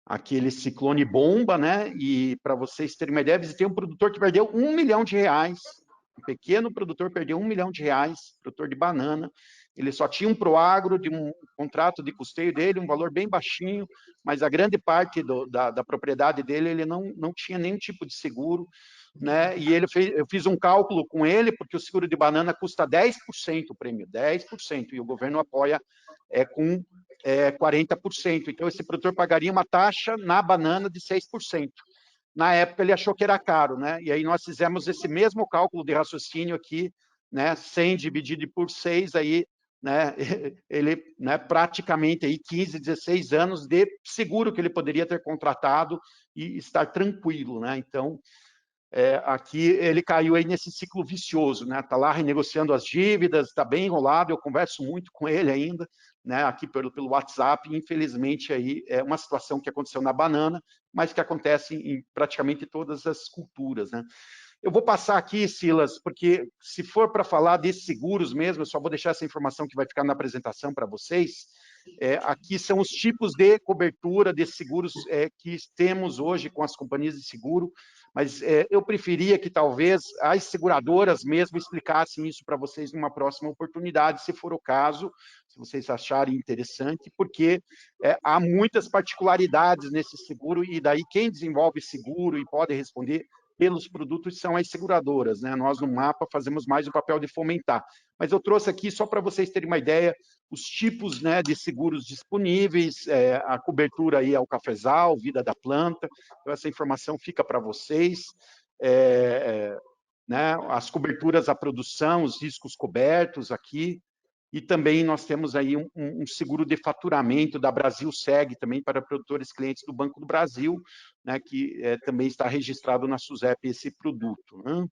aquele ciclone bomba, né? E para vocês terem uma ideia, visitei um produtor que perdeu R$1 milhão, um pequeno produtor perdeu R$1 milhão, produtor de banana. Ele só tinha um Proagro de um contrato de custeio dele, um valor bem baixinho, mas a grande parte da propriedade dele, ele não tinha nenhum tipo de seguro, né? E eu fiz um cálculo com ele, porque o seguro de banana custa 10% o prêmio, 10%, e o governo apoia com 40%. Então, esse produtor pagaria uma taxa na banana de 6%. Na época, ele achou que era caro, né? E aí nós fizemos esse mesmo cálculo de raciocínio aqui, né? 100 dividido por 6, aí, né? Ele, né, praticamente aí 15, 16 anos de seguro que ele poderia ter contratado e estar tranquilo, né? Então, aqui ele caiu aí nesse ciclo vicioso, né? Está lá renegociando as dívidas, está bem enrolado, eu converso muito com ele ainda, né? Aqui pelo WhatsApp, infelizmente aí é uma situação que aconteceu na banana, mas que acontece em praticamente todas as culturas, né? Eu vou passar aqui, Silas, porque se for para falar de seguros mesmo, eu só vou deixar essa informação que vai ficar na apresentação para vocês. Aqui são os tipos de cobertura de seguros que temos hoje com as companhias de seguro, mas eu preferia que talvez as seguradoras mesmo explicassem isso para vocês numa próxima oportunidade, se for o caso, se vocês acharem interessante, porque há muitas particularidades nesse seguro, e daí quem desenvolve seguro e pode responder pelos produtos são as seguradoras, né? Nós no MAPA fazemos mais o papel de fomentar. Mas eu trouxe aqui só para vocês terem uma ideia, os tipos, né, de seguros disponíveis, a cobertura aí ao cafezal, vida da planta, então essa informação fica para vocês, né, as coberturas à produção, os riscos cobertos aqui, e também nós temos aí um seguro de faturamento da Brasilseg, também para produtores clientes do Banco do Brasil, né, que também está registrado na SUSEP esse produto, né?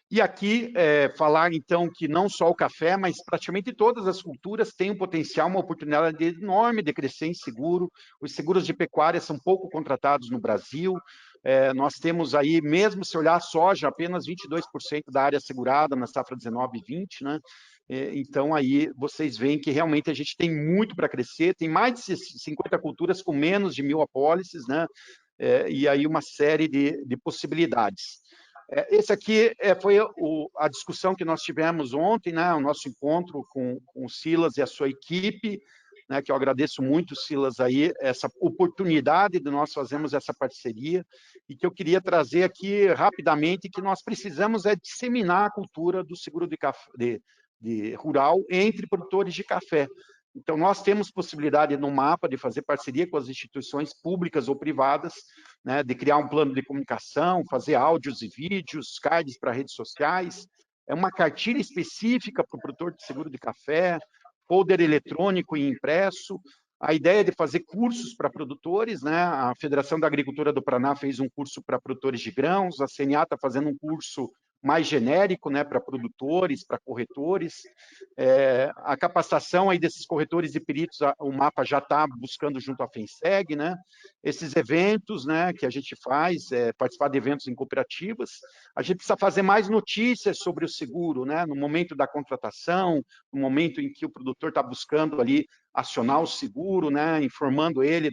E aqui, falar, então, que não só o café, mas praticamente todas as culturas têm um potencial, uma oportunidade enorme de crescer em seguro. Os seguros de pecuária são pouco contratados no Brasil. Nós temos aí, mesmo se olhar soja, apenas 22% da área segurada na safra 19 e 20, né? Então, aí vocês veem que realmente a gente tem muito para crescer, tem mais de 50 culturas com menos de 1.000 apólices, né? E aí uma série de possibilidades. Esse aqui foi a discussão que nós tivemos ontem, né? O nosso encontro com o Silas e a sua equipe, né, que eu agradeço muito, Silas, aí, essa oportunidade de nós fazermos essa parceria, e que eu queria trazer aqui rapidamente, que nós precisamos disseminar a cultura do seguro de rural entre produtores de café. Então, nós temos possibilidade no mapa de fazer parceria com as instituições públicas ou privadas, né, de criar um plano de comunicação, fazer áudios e vídeos, cards para redes sociais, uma cartilha específica para o produtor de seguro de café, folder eletrônico e impresso, a ideia de fazer cursos para produtores, né? A Federação da Agricultura do Paraná fez um curso para produtores de grãos, a CNA está fazendo um curso mais genérico, né, para produtores, para corretores. A capacitação aí desses corretores e peritos, o mapa já está buscando junto à FENSEG, né? Esses eventos, né, que a gente faz, participar de eventos em cooperativas. A gente precisa fazer mais notícias sobre o seguro, né, no momento da contratação, no momento em que o produtor está buscando ali acionar o seguro, né, informando ele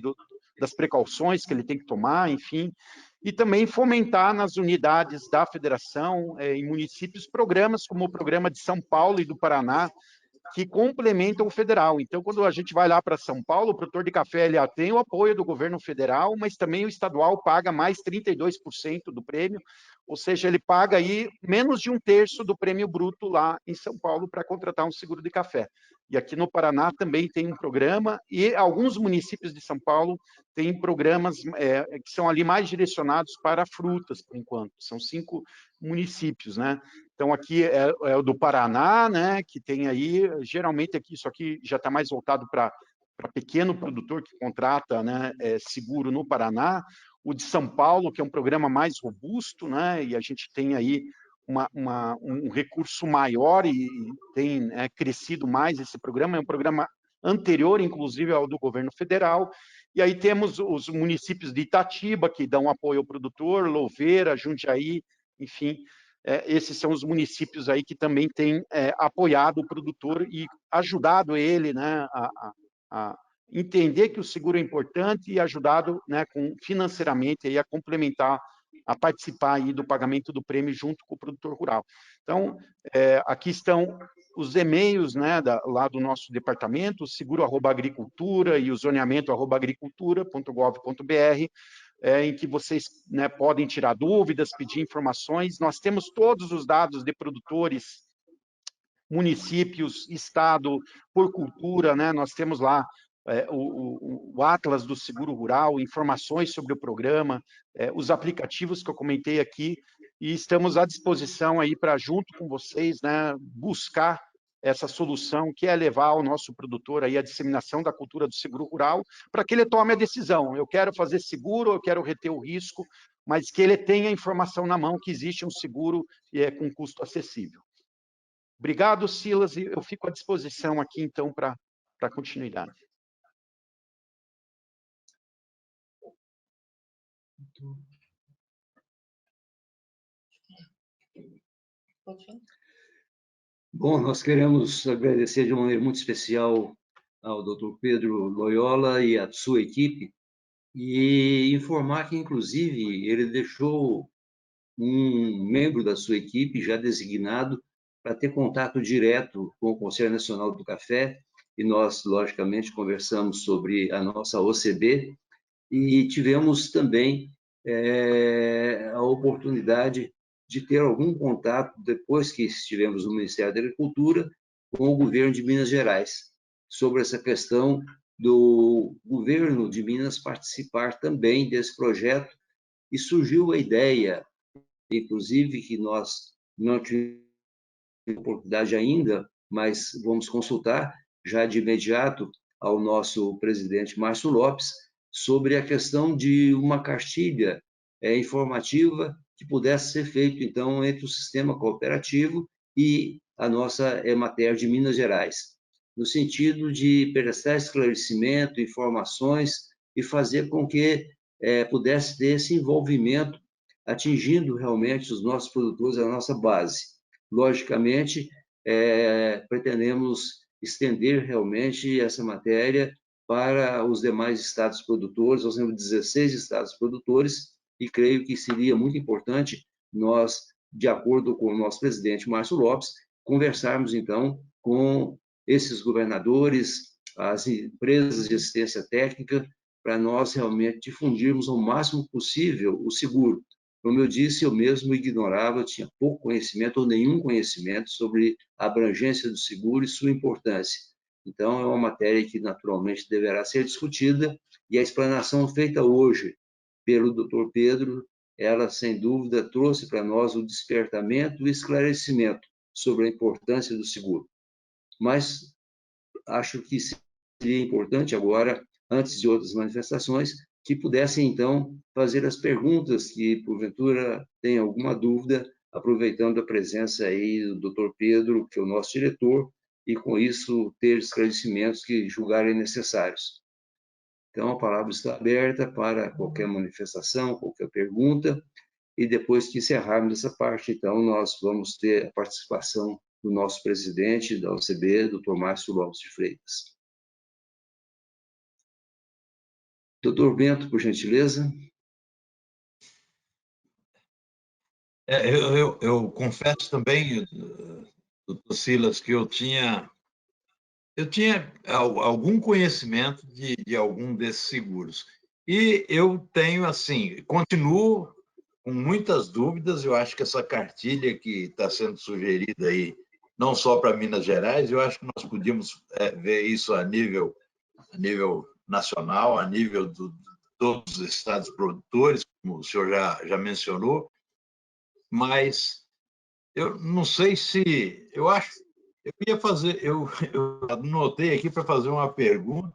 das precauções que ele tem que tomar, enfim, e também fomentar nas unidades da federação, em municípios, programas como o programa de São Paulo e do Paraná, que complementam o federal. Então, quando a gente vai lá para São Paulo, o produtor de café ele tem o apoio do governo federal, mas também o estadual paga mais 32% do prêmio, ou seja, ele paga aí menos de 1/3 do prêmio bruto lá em São Paulo para contratar um seguro de café. E aqui no Paraná também tem um programa, e alguns municípios de São Paulo têm programas que são ali mais direcionados para frutas, por enquanto. São 5 municípios, né? Então, aqui é o do Paraná, né, que tem aí, geralmente aqui, isso aqui já está mais voltado para pequeno produtor que contrata, né, seguro no Paraná. O de São Paulo, que é um programa mais robusto, né, e a gente tem aí um recurso maior e tem crescido mais esse programa, é um programa anterior, inclusive, ao do governo federal. E aí temos os municípios de Itatiba, que dão apoio ao produtor, Louveira, Jundiaí, enfim, esses são os municípios aí que também têm apoiado o produtor e ajudado ele, né, a entender que o seguro é importante e ajudado, né, financeiramente aí a complementar, a participar aí do pagamento do prêmio junto com o produtor rural. Então, aqui estão os e-mails, né, lá do nosso departamento, seguro@agricultura e o zoneamento@agricultura.gov.br, em que vocês, né, podem tirar dúvidas, pedir informações. Nós temos todos os dados de produtores, municípios, estado, por cultura, né? Nós temos lá o Atlas do Seguro Rural, informações sobre o programa, os aplicativos que eu comentei aqui, e estamos à disposição aí para, junto com vocês, né, buscar essa solução, que é levar ao nosso produtor aí a disseminação da cultura do seguro rural, para que ele tome a decisão. Eu quero fazer seguro, eu quero reter o risco, mas que ele tenha a informação na mão que existe um seguro com custo acessível. Obrigado, Silas, e eu fico à disposição aqui, então, para continuidade. Bom, nós queremos agradecer de uma maneira muito especial ao Dr. Pedro Loyola e à sua equipe, e informar que, inclusive, ele deixou um membro da sua equipe já designado para ter contato direto com o Conselho Nacional do Café, e nós, logicamente, conversamos sobre a nossa OCB, e tivemos também a oportunidade de ter algum contato, depois que estivemos no Ministério da Agricultura, com o governo de Minas Gerais, sobre essa questão do governo de Minas participar também desse projeto, e surgiu a ideia, inclusive, que nós não tivemos oportunidade ainda, mas vamos consultar já de imediato ao nosso presidente Márcio Lopes, sobre a questão de uma cartilha informativa que pudesse ser feito, então, entre o sistema cooperativo e a nossa Emater de Minas Gerais, no sentido de prestar esclarecimento, informações e fazer com que pudesse ter esse envolvimento, atingindo realmente os nossos produtores, a nossa base. Logicamente, pretendemos estender realmente essa matéria para os demais estados produtores, nós temos 16 estados produtores, e creio que seria muito importante nós, de acordo com o nosso presidente Márcio Lopes, conversarmos, então, com esses governadores, as empresas de assistência técnica, para nós realmente difundirmos ao máximo possível o seguro. Como eu disse, eu mesmo ignorava, tinha pouco conhecimento ou nenhum conhecimento sobre a abrangência do seguro e sua importância. Então, é uma matéria que naturalmente deverá ser discutida, e a explanação feita hoje pelo Dr. Pedro, ela, sem dúvida, trouxe para nós o despertamento e o esclarecimento sobre a importância do seguro. Mas acho que seria importante agora, antes de outras manifestações, que pudessem, então, fazer as perguntas que, porventura, tenham alguma dúvida, aproveitando a presença aí do Dr. Pedro, que é o nosso diretor, e, com isso, ter esclarecimentos que julgarem necessários. Então, a palavra está aberta para qualquer manifestação, qualquer pergunta, e depois que encerrarmos essa parte, então, nós vamos ter a participação do nosso presidente da OCB, Dr. Márcio Lopes de Freitas. Doutor Bento, por gentileza. Eu confesso também, doutor Silas, que eu tinha algum conhecimento de algum desses seguros. E eu tenho, assim, continuo com muitas dúvidas. Eu acho que essa cartilha que está sendo sugerida aí, não só para Minas Gerais, eu acho que nós podíamos ver isso a nível nacional, a nível de todos os estados produtores, como o senhor já mencionou, mas eu não sei se... Eu ia fazer... Eu anotei aqui para fazer uma pergunta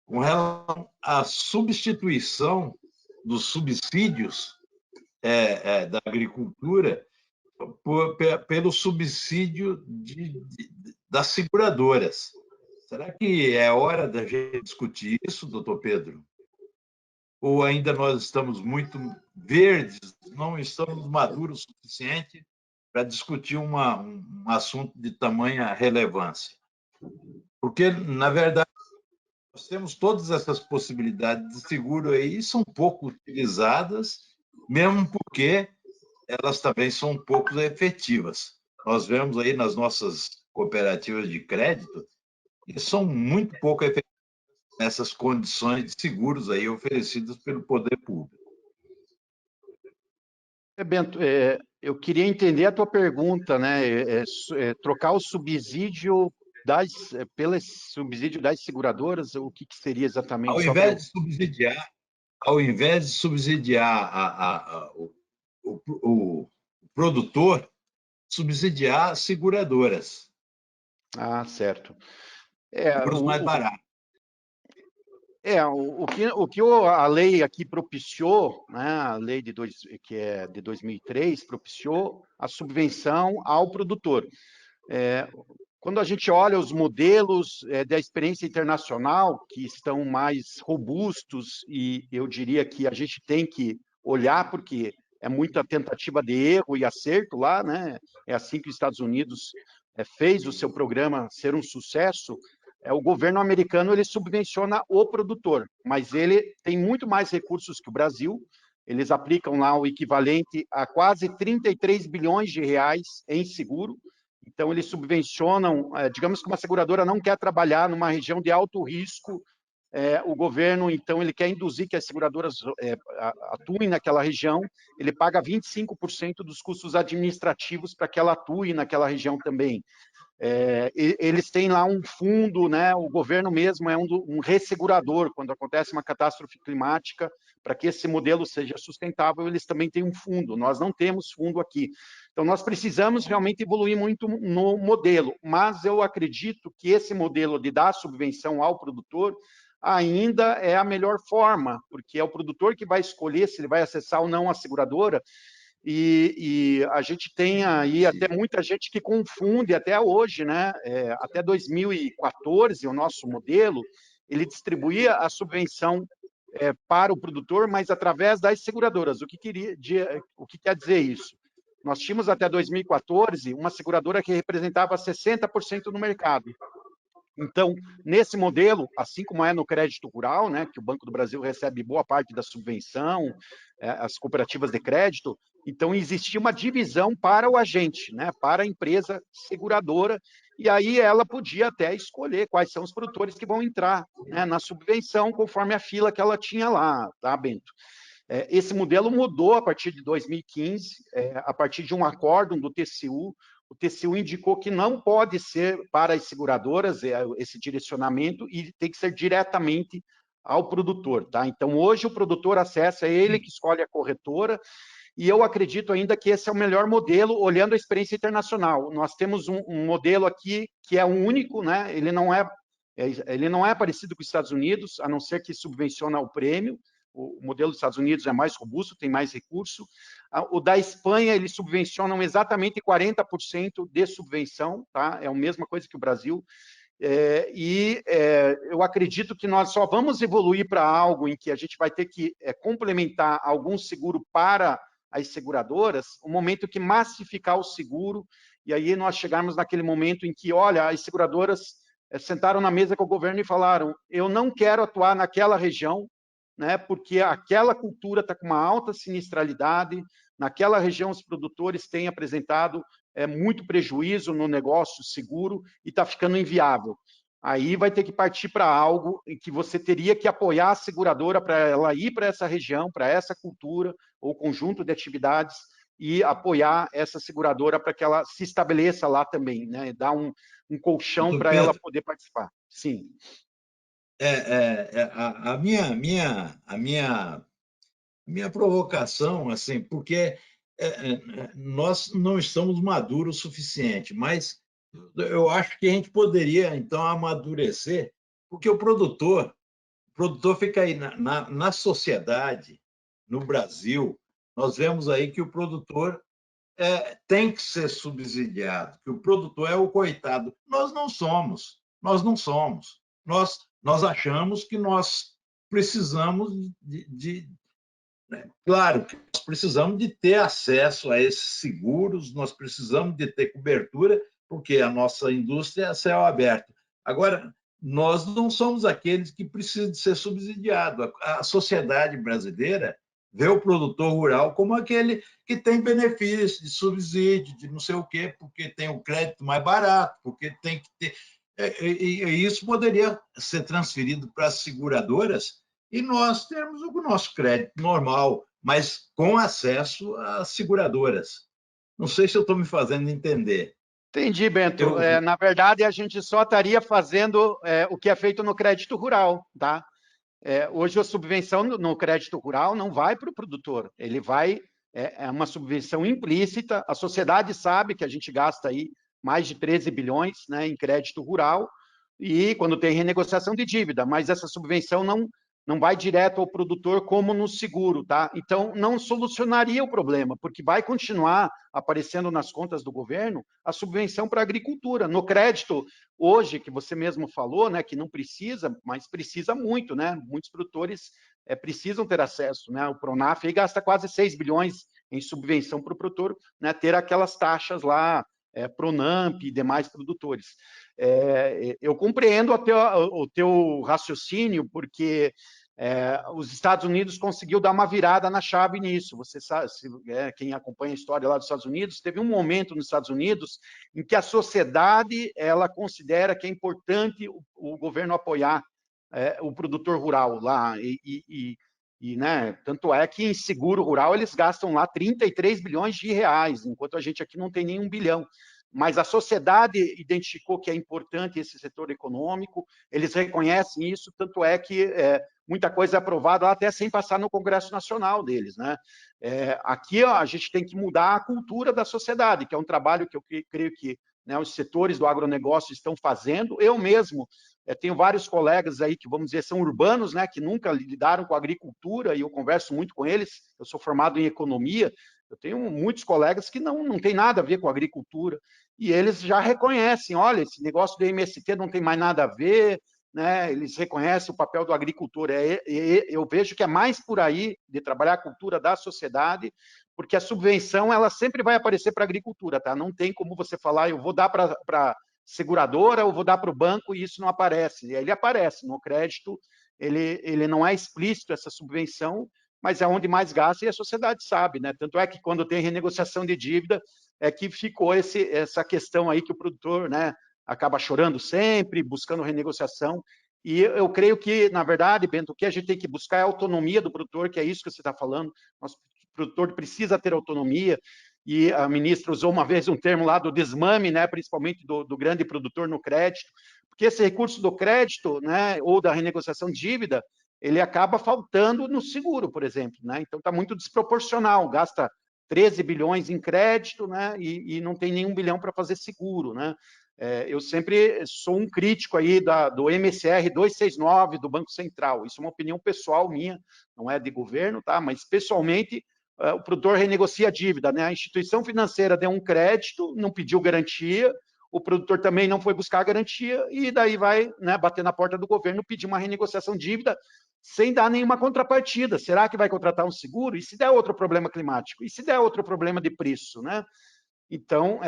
com relação à substituição dos subsídios da agricultura pelo subsídio das seguradoras. Será que é hora da gente discutir isso, doutor Pedro? Ou ainda nós estamos muito verdes, não estamos maduros o suficiente para discutir um assunto de tamanha relevância? Porque, na verdade, nós temos todas essas possibilidades de seguro aí e são pouco utilizadas, mesmo porque elas também são pouco efetivas. Nós vemos aí nas nossas cooperativas de crédito que são muito pouco efetivas nessas condições de seguros aí oferecidas pelo poder público. Bento, eu queria entender a tua pergunta, né? Trocar o subsídio pelo subsídio das seguradoras, o que seria exatamente? Ao invés de subsidiar o produtor, subsidiar seguradoras. Ah, certo. Seguros mais baratos. O que a lei aqui propiciou, né, a lei que é de 2003, propiciou a subvenção ao produtor. Quando a gente olha os modelos da experiência internacional, que estão mais robustos, e eu diria que a gente tem que olhar, porque é muita tentativa de erro e acerto lá, né? É assim que os Estados Unidos fez o seu programa ser um sucesso. O governo americano ele subvenciona o produtor, mas ele tem muito mais recursos que o Brasil. Eles aplicam lá o equivalente a quase 33 bilhões de reais em seguro. Então, eles subvencionam, digamos que uma seguradora não quer trabalhar numa região de alto risco, o governo, então, ele quer induzir que as seguradoras atuem naquela região, ele paga 25% dos custos administrativos para que ela atue naquela região também. Eles têm lá um fundo, né? O governo mesmo é um ressegurador. Quando acontece uma catástrofe climática, para que esse modelo seja sustentável, eles também têm um fundo. Nós não temos fundo aqui. Então, nós precisamos realmente evoluir muito no modelo, mas eu acredito que esse modelo de dar subvenção ao produtor ainda é a melhor forma, porque é o produtor que vai escolher se ele vai acessar ou não a seguradora. E a gente tem aí até muita gente que confunde até hoje, né? Até 2014, o nosso modelo, ele distribuía a subvenção para o produtor, mas através das seguradoras. O que quer dizer isso? Nós tínhamos até 2014 uma seguradora que representava 60% no mercado. Então, nesse modelo, assim como é no crédito rural, né, que o Banco do Brasil recebe boa parte da subvenção, as cooperativas de crédito, então existia uma divisão para o agente, né, para a empresa seguradora, e aí ela podia até escolher quais são os produtores que vão entrar, né, na subvenção, conforme a fila que ela tinha lá, tá, Bento? Esse modelo mudou a partir de 2015, a partir de um acórdão do TCU. O TCU indicou que não pode ser para as seguradoras esse direcionamento e tem que ser diretamente ao produtor, tá? Então, hoje o produtor acessa, é ele que escolhe a corretora, e eu acredito ainda que esse é o melhor modelo, olhando a experiência internacional. Nós temos um modelo aqui que é o único, né? Ele não é parecido com os Estados Unidos, a não ser que subvenciona o prêmio. O modelo dos Estados Unidos é mais robusto, tem mais recurso. O da Espanha, eles subvencionam exatamente 40% de subvenção, tá? É a mesma coisa que o Brasil. Eu acredito que nós só vamos evoluir para algo em que a gente vai ter que complementar algum seguro para as seguradoras, o momento que massificar o seguro, e aí nós chegarmos naquele momento em que, olha, as seguradoras sentaram na mesa com o governo e falaram, eu não quero atuar naquela região, né, porque aquela cultura está com uma alta sinistralidade, naquela região os produtores têm apresentado muito prejuízo no negócio seguro e está ficando inviável. Aí vai ter que partir para algo em que você teria que apoiar a seguradora para ela ir para essa região, para essa cultura ou conjunto de atividades e apoiar essa seguradora para que ela se estabeleça lá também, né, dar um colchão para ela poder participar. Sim. A minha provocação, assim, porque nós não estamos maduros o suficiente, mas eu acho que a gente poderia, então, amadurecer, porque o produtor fica aí na sociedade, no Brasil, nós vemos aí que o produtor tem que ser subsidiado, que o produtor é o coitado. Nós não somos. Nós achamos que nós precisamos claro, que nós precisamos de ter acesso a esses seguros, nós precisamos de ter cobertura, porque a nossa indústria é céu aberto. Agora, nós não somos aqueles que precisam de ser subsidiados. A sociedade brasileira vê o produtor rural como aquele que tem benefício de subsídio, de não sei o quê, porque tem o crédito mais barato, porque tem que ter... E isso poderia ser transferido para as seguradoras e nós termos o nosso crédito normal, mas com acesso às seguradoras. Não sei se eu estou me fazendo entender. Entendi, Bento. Na verdade, a gente só estaria fazendo o que é feito no crédito rural, tá? Hoje a subvenção no crédito rural não vai para o produtor, ele vai, é uma subvenção implícita, a sociedade sabe que a gente gasta aí mais de 13 bilhões, né, em crédito rural, e quando tem renegociação de dívida, mas essa subvenção não vai direto ao produtor como no seguro, tá? Então, não solucionaria o problema, porque vai continuar aparecendo nas contas do governo a subvenção para a agricultura. No crédito, hoje, que você mesmo falou, né, que não precisa, mas precisa muito, né? Muitos produtores precisam ter acesso, né? O Pronaf aí gasta quase 6 bilhões em subvenção para o produtor, né, ter aquelas taxas lá, Pronamp e demais produtores. Eu compreendo o teu raciocínio, porque os Estados Unidos conseguiu dar uma virada na chave nisso. Você sabe, quem acompanha a história lá dos Estados Unidos, teve um momento nos Estados Unidos em que a sociedade ela considera que é importante o governo apoiar o produtor rural lá, né, tanto é que em seguro rural eles gastam lá 33 bilhões de reais, enquanto a gente aqui não tem nem 1 bilhão. Mas a sociedade identificou que é importante esse setor econômico, eles reconhecem isso, tanto é que muita coisa é aprovada até sem passar no Congresso Nacional deles, né? Aqui a gente tem que mudar a cultura da sociedade, que é um trabalho que eu creio que, né, os setores do agronegócio estão fazendo. Eu mesmo tenho vários colegas aí que, vamos dizer, são urbanos, né, que nunca lidaram com a agricultura, e eu converso muito com eles. Eu sou formado em economia, eu tenho muitos colegas que não tem nada a ver com a agricultura, e eles já reconhecem, olha, esse negócio do MST não tem mais nada a ver, né? Eles reconhecem o papel do agricultor. Eu vejo que é mais por aí de trabalhar a cultura da sociedade, porque a subvenção ela sempre vai aparecer para a agricultura, tá? Não tem como você falar, eu vou dar para seguradora ou vou dar para o banco e isso não aparece. Ele aparece no crédito, ele não é explícito essa subvenção, mas é onde mais gasta e a sociedade sabe, né? Tanto é que quando tem renegociação de dívida, é que ficou essa questão aí que o produtor, né, acaba chorando sempre, buscando renegociação. E eu creio que, na verdade, Bento, o que a gente tem que buscar é a autonomia do produtor, que é isso que você está falando. Nosso produtor precisa ter autonomia, e a ministra usou uma vez um termo lá do desmame, né, principalmente do grande produtor no crédito, porque esse recurso do crédito, né, ou da renegociação de dívida, ele acaba faltando no seguro, por exemplo, né? Então está muito desproporcional, gasta 13 bilhões em crédito, né, e não tem nenhum bilhão para fazer seguro, né? Eu sempre sou um crítico aí do MSR 269 do Banco Central. Isso é uma opinião pessoal minha, não é de governo, tá? Mas pessoalmente o produtor renegocia a dívida, né? A instituição financeira deu um crédito, não pediu garantia, o produtor também não foi buscar a garantia e daí vai, né, bater na porta do governo, pedir uma renegociação de dívida sem dar nenhuma contrapartida. Será que vai contratar um seguro? E se der outro problema climático? E se der outro problema de preço, né? Então,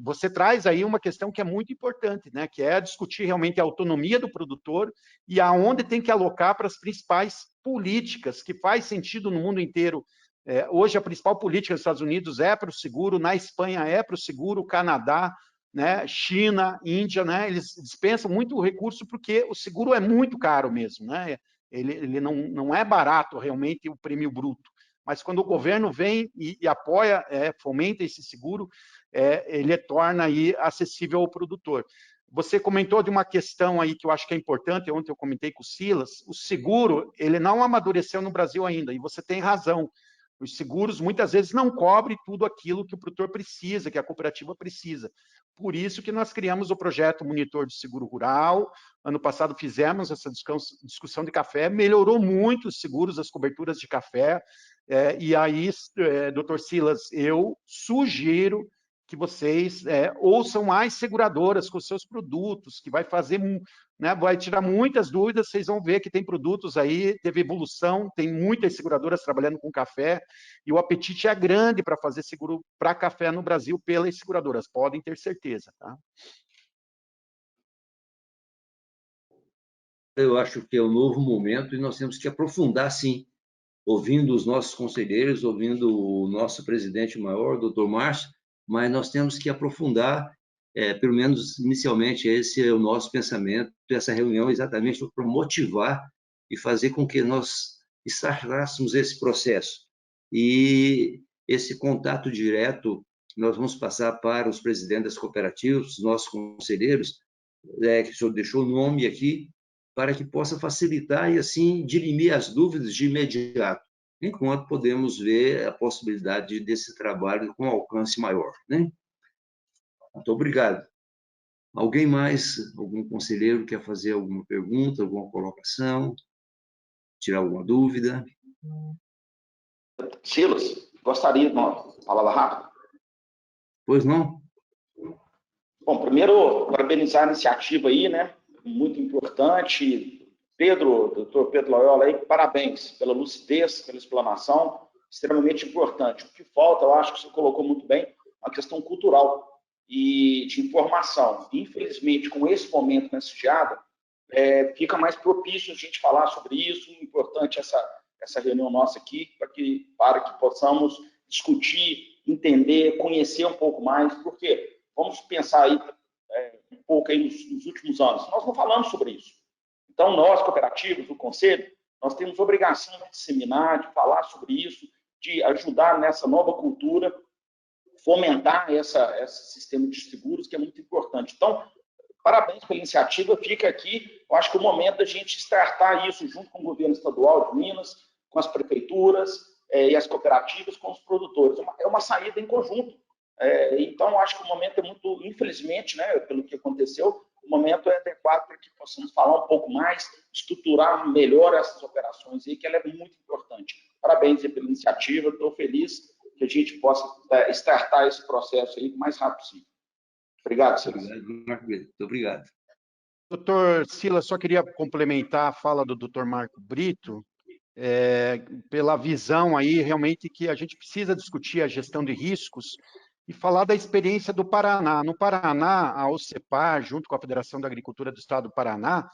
você traz aí uma questão que é muito importante, né? Que é discutir realmente a autonomia do produtor e aonde tem que alocar para as principais políticas que faz sentido no mundo inteiro. Hoje, a principal política dos Estados Unidos é para o seguro, na Espanha é para o seguro, Canadá, né? China, Índia, né? Eles dispensam muito recurso porque o seguro é muito caro mesmo, né? Ele não é barato realmente o prêmio bruto. Mas quando o governo vem e apoia, fomenta esse seguro, ele torna aí acessível ao produtor. Você comentou de uma questão aí que eu acho que é importante, ontem eu comentei com o Silas, o seguro, ele não amadureceu no Brasil ainda, e você tem razão. Os seguros muitas vezes não cobrem tudo aquilo que o produtor precisa, que a cooperativa precisa. Por isso que nós criamos o projeto Monitor de Seguro Rural. Ano passado fizemos essa discussão de café, melhorou muito os seguros, as coberturas de café. E aí, doutor Silas, eu sugiro que vocês ouçam mais seguradoras com seus produtos, que vai fazer, né, vai tirar muitas dúvidas. Vocês vão ver que tem produtos aí, teve evolução, tem muitas seguradoras trabalhando com café, e o apetite é grande para fazer seguro para café no Brasil pelas seguradoras, podem ter certeza. Tá? Eu acho que é um novo momento e nós temos que aprofundar, sim, ouvindo os nossos conselheiros, ouvindo o nosso presidente maior, o doutor Márcio, mas nós temos que aprofundar, pelo menos inicialmente, esse é o nosso pensamento, essa reunião exatamente para motivar e fazer com que nós startássemos esse processo. E esse contato direto nós vamos passar para os presidentes das cooperativas, os nossos conselheiros, que o senhor deixou o nome aqui, para que possa facilitar e, assim, dirimir as dúvidas de imediato, enquanto podemos ver a possibilidade desse trabalho com alcance maior, né? Muito obrigado. Alguém mais, algum conselheiro quer fazer alguma pergunta, alguma colocação, tirar alguma dúvida? Silas, gostaria de uma palavra rápida? Pois não? Bom, primeiro, parabenizar a iniciativa aí, né? Muito importante. Doutor Pedro Loyola, aí, parabéns pela lucidez, pela explanação, extremamente importante. O que falta, eu acho que você colocou muito bem, é uma questão cultural e de informação. Infelizmente, com esse momento nessa geada, fica mais propício a gente falar sobre isso. Importante essa reunião nossa aqui, para que possamos discutir, entender, conhecer um pouco mais, porque vamos pensar aí um pouco aí nos últimos anos. Nós não falamos sobre isso. Então, nós, cooperativos, o Conselho, nós temos obrigação de disseminar, de falar sobre isso, de ajudar nessa nova cultura, fomentar esse sistema de seguros, que é muito importante. Então, parabéns pela iniciativa, fica aqui, eu acho que é o momento da gente startar isso junto com o governo estadual de Minas, com as prefeituras e as cooperativas, com os produtores. É uma saída em conjunto. Então, acho que o momento é muito, infelizmente, né, pelo que aconteceu, o momento é adequado para que possamos falar um pouco mais, estruturar melhor essas operações aí, que ela é muito importante. Parabéns pela iniciativa, estou feliz que a gente possa startar esse processo aí o mais rápido possível. Obrigado, Silas. Muito obrigado. Doutor Silas, só queria complementar a fala do doutor Marco Brito, pela visão aí, realmente, que a gente precisa discutir a gestão de riscos e falar da experiência do Paraná. No Paraná, a OCEPAR, junto com a Federação da Agricultura do Estado do Paraná,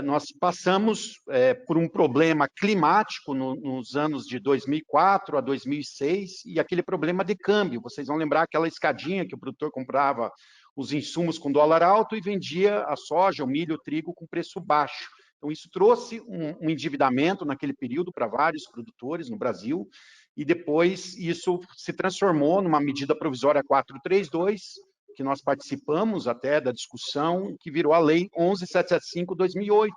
nós passamos por um problema climático nos anos de 2004 a 2006 e aquele problema de câmbio. Vocês vão lembrar aquela escadinha que o produtor comprava os insumos com dólar alto e vendia a soja, o milho, o trigo com preço baixo. Então, isso trouxe um endividamento naquele período para vários produtores no Brasil, e depois isso se transformou numa medida provisória 432, que nós participamos até da discussão, que virou a Lei 11.775/2008.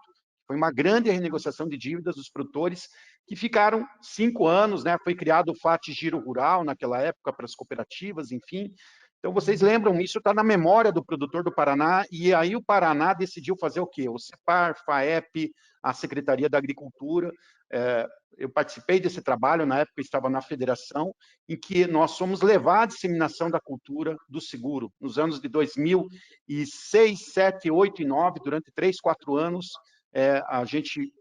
Foi uma grande renegociação de dívidas dos produtores, que ficaram 5 anos, né? Foi criado o FAT Giro Rural naquela época para as cooperativas, enfim. Então, vocês lembram, isso está na memória do produtor do Paraná, e aí o Paraná decidiu fazer o quê? O CEPAR, FAEP, a Secretaria da Agricultura. Eu participei desse trabalho, na época eu estava na federação, em que nós fomos levar a disseminação da cultura do seguro. Nos anos de 2006, 7, 8 e 9, durante 3, 4 anos, a gente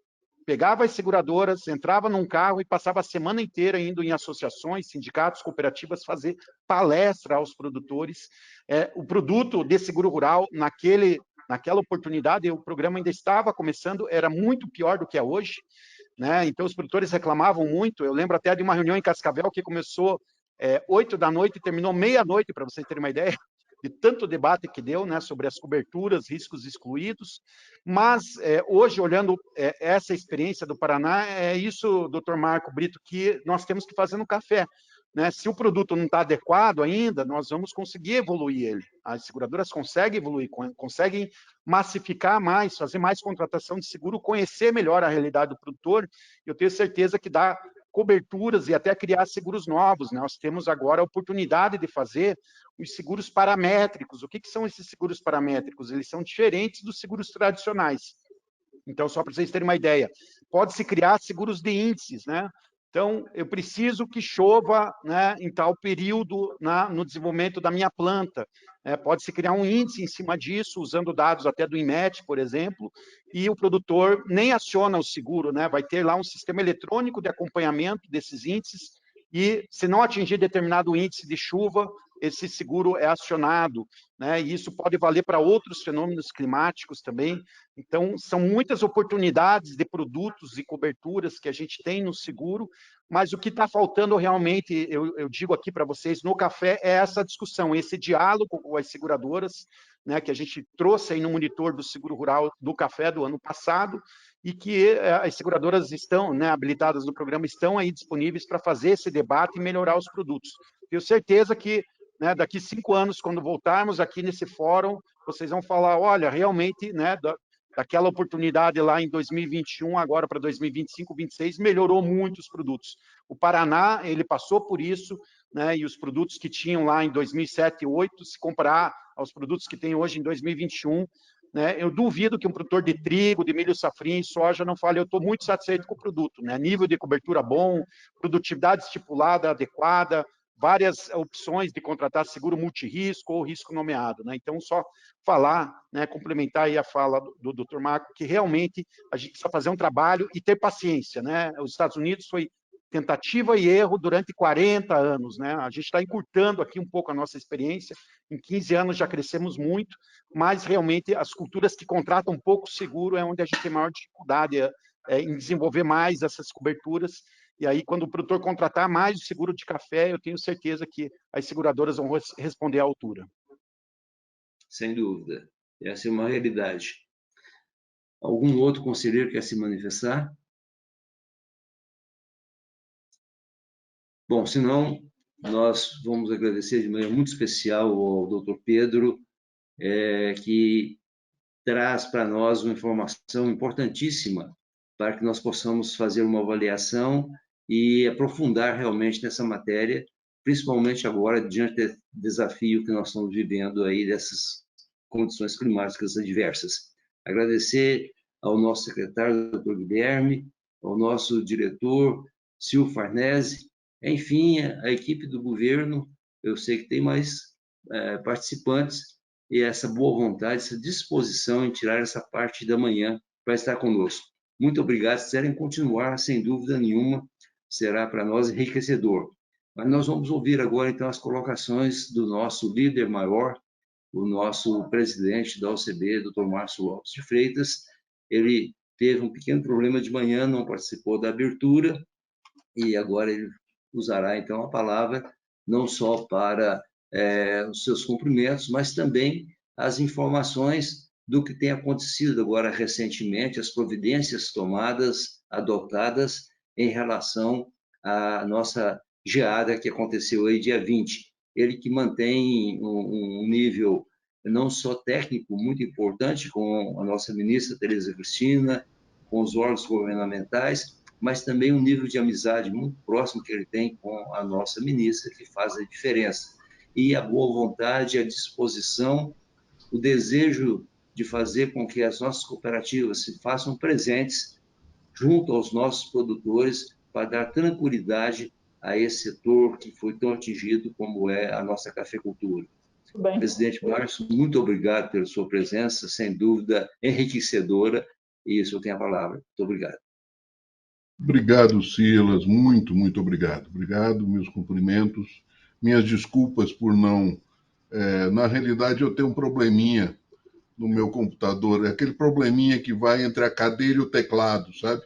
pegava as seguradoras, entrava num carro e passava a semana inteira indo em associações, sindicatos, cooperativas, fazer palestra aos produtores. O produto de seguro rural, naquela oportunidade, o programa ainda estava começando, era muito pior do que é hoje, né? Então, os produtores reclamavam muito. Eu lembro até de uma reunião em Cascavel que começou 8 da noite e terminou meia-noite, para vocês terem uma ideia, de tanto debate que deu, né, sobre as coberturas, riscos excluídos. Mas, hoje, olhando essa experiência do Paraná, é isso, doutor Marco Brito, que nós temos que fazer no café. Né? Se o produto não está adequado ainda, nós vamos conseguir evoluir ele. As seguradoras conseguem evoluir, conseguem massificar mais, fazer mais contratação de seguro, conhecer melhor a realidade do produtor. Eu tenho certeza que dá coberturas e até criar seguros novos. Nós temos agora a oportunidade de fazer os seguros paramétricos. O que são esses seguros paramétricos? Eles são diferentes dos seguros tradicionais. Então, só para vocês terem uma ideia, pode-se criar seguros de índices, né? Então, eu preciso que chova, né, em tal período no desenvolvimento da minha planta. Pode-se criar um índice em cima disso, usando dados até do INMET, por exemplo, e o produtor nem aciona o seguro, né? Vai ter lá um sistema eletrônico de acompanhamento desses índices, e se não atingir determinado índice de chuva, esse seguro é acionado, né? E isso pode valer para outros fenômenos climáticos também. Então, são muitas oportunidades de produtos e coberturas que a gente tem no seguro, mas o que está faltando realmente, eu digo aqui para vocês, no café, é essa discussão, esse diálogo com as seguradoras, né, que a gente trouxe aí no monitor do seguro rural do café do ano passado, e que as seguradoras estão, né, habilitadas no programa, estão aí disponíveis para fazer esse debate e melhorar os produtos. Tenho certeza que, né, daqui 5 anos, quando voltarmos aqui nesse fórum, vocês vão falar, olha, realmente, né, daquela oportunidade lá em 2021, agora para 2025, 2026, melhorou muito os produtos. O Paraná, ele passou por isso, né, e os produtos que tinham lá em 2007 e 2008, se comparar aos produtos que tem hoje em 2021, né, eu duvido que um produtor de trigo, de milho safrinha e soja não fale, eu estou muito satisfeito com o produto, né, nível de cobertura bom, produtividade estipulada adequada, várias opções de contratar seguro multirrisco ou risco nomeado, né? Então, só falar, né, complementar aí a fala do Dr. Marco, que realmente a gente precisa fazer um trabalho e ter paciência, né? Os Estados Unidos foi tentativa e erro durante 40 anos, né? A gente está encurtando aqui um pouco a nossa experiência, em 15 anos já crescemos muito, mas realmente as culturas que contratam pouco seguro é onde a gente tem maior dificuldade em desenvolver mais essas coberturas. E aí, quando o produtor contratar mais o seguro de café, eu tenho certeza que as seguradoras vão responder à altura. Sem dúvida. Essa é uma realidade. Algum outro conselheiro quer se manifestar? Bom, se não, nós vamos agradecer de maneira muito especial ao Dr. Pedro, que traz para nós uma informação importantíssima para que nós possamos fazer uma avaliação e aprofundar realmente nessa matéria, principalmente agora, diante do desafio que nós estamos vivendo aí dessas condições climáticas adversas. Agradecer ao nosso secretário, Dr. Guilherme, ao nosso diretor, Silvio Farnese, enfim, a equipe do governo. Eu sei que tem mais participantes, e essa boa vontade, essa disposição em tirar essa parte da manhã para estar conosco. Muito obrigado. Se quiserem continuar, sem dúvida nenhuma, será para nós enriquecedor. Mas nós vamos ouvir agora, então, as colocações do nosso líder maior, o nosso presidente da OCB, Dr. Márcio Lopes de Freitas. Ele teve um pequeno problema de manhã, não participou da abertura, e agora ele usará, então, a palavra, não só para os seus cumprimentos, mas também as informações do que tem acontecido agora recentemente, as providências tomadas, adotadas em relação à nossa geada que aconteceu aí dia 20. Ele que mantém um nível não só técnico muito importante com a nossa ministra Tereza Cristina, com os órgãos governamentais, mas também um nível de amizade muito próximo que ele tem com a nossa ministra, que faz a diferença. E a boa vontade, a disposição, o desejo de fazer com que as nossas cooperativas se façam presentes junto aos nossos produtores para dar tranquilidade a esse setor que foi tão atingido como é a nossa cafeicultura. Presidente Márcio, muito obrigado pela sua presença, sem dúvida enriquecedora, e isso eu tenho a palavra. Muito obrigado. Obrigado, Silas, muito obrigado. Obrigado, meus cumprimentos, minhas desculpas por não... na realidade, eu tenho um probleminha no meu computador, é aquele probleminha que vai entre a cadeira e o teclado, sabe?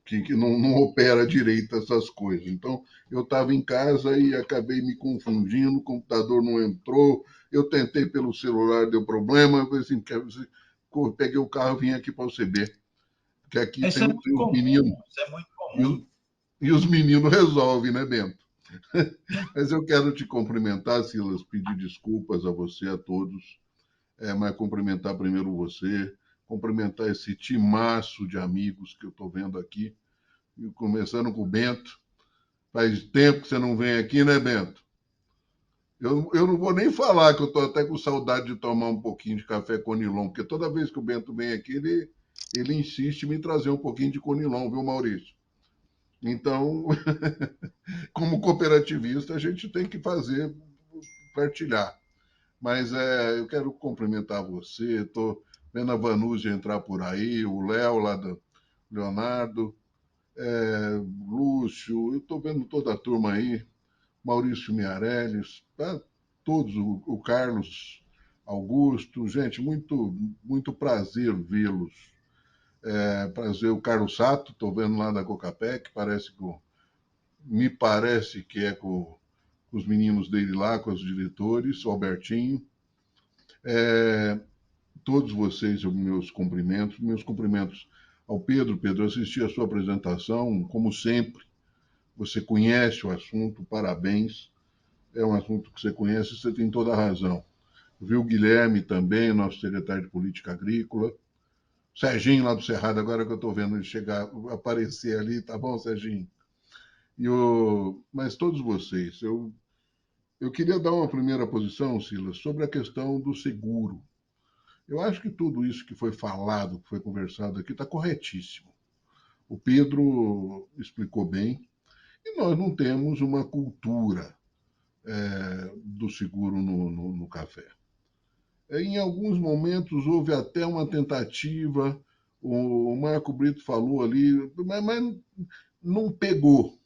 Que não opera direito essas coisas. Então, eu estava em casa e acabei me confundindo, o computador não entrou, eu tentei pelo celular, deu problema, eu assim, peguei o carro e vim aqui para o CB. Porque aqui Isso tem é muito os comum, meninos. isso é muito comum. E os meninos resolvem, né, Bento? Mas eu quero te cumprimentar, Silas, pedir desculpas a você, a todos, mas cumprimentar primeiro você, cumprimentar esse timaço de amigos que eu estou vendo aqui, e começando com o Bento. Faz tempo que você não vem aqui, né, Bento? Eu não vou nem falar que eu estou até com saudade de tomar um pouquinho de café Conilon, porque toda vez que o Bento vem aqui, ele insiste em me trazer um pouquinho de Conilon, viu, Maurício? Então, como cooperativista, a gente tem que partilhar. Mas eu quero cumprimentar você, estou vendo a Vanúzia entrar por aí, o Léo lá do Leonardo, Lúcio, eu estou vendo toda a turma aí, Maurício Miarelli, tá? Todos, o Carlos Augusto, gente, muito prazer vê-los. Prazer, o Carlos Sato, estou vendo lá da Cocapec, me parece que é com os meninos dele lá, com os diretores, o Albertinho. Todos vocês, meus cumprimentos ao Pedro. Pedro, assisti a sua apresentação, como sempre, você conhece o assunto, parabéns, é um assunto que você conhece, você tem toda a razão. Viu o Guilherme também, nosso secretário de Política Agrícola, Serginho lá do Cerrado, agora que eu estou vendo ele aparecer ali, tá bom, Serginho? Mas todos vocês, eu queria dar uma primeira posição, Silas, sobre a questão do seguro. Eu acho que tudo isso que foi falado, que foi conversado aqui, está corretíssimo. O Pedro explicou bem, e nós não temos uma cultura do seguro no café. Em alguns momentos houve até uma tentativa, o Marco Brito falou ali, mas não pegou.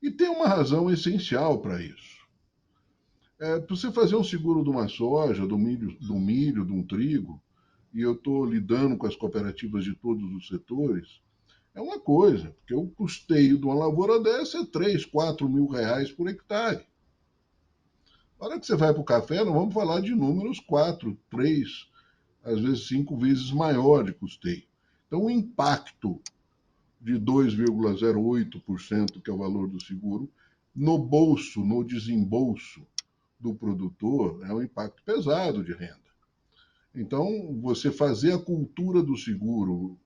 E tem uma razão essencial para isso. Para você fazer um seguro de uma soja, do milho, de um trigo, e eu estou lidando com as cooperativas de todos os setores, é uma coisa, porque o custeio de uma lavoura dessa é 3, 4 mil reais por hectare. Na hora que você vai para o café, não vamos falar de números 4, 3, às vezes 5 vezes maior de custeio. Então, o impacto de 2,08%, que é o valor do seguro, no bolso, no desembolso do produtor, é um impacto pesado de renda. Então, você fazer a cultura do seguro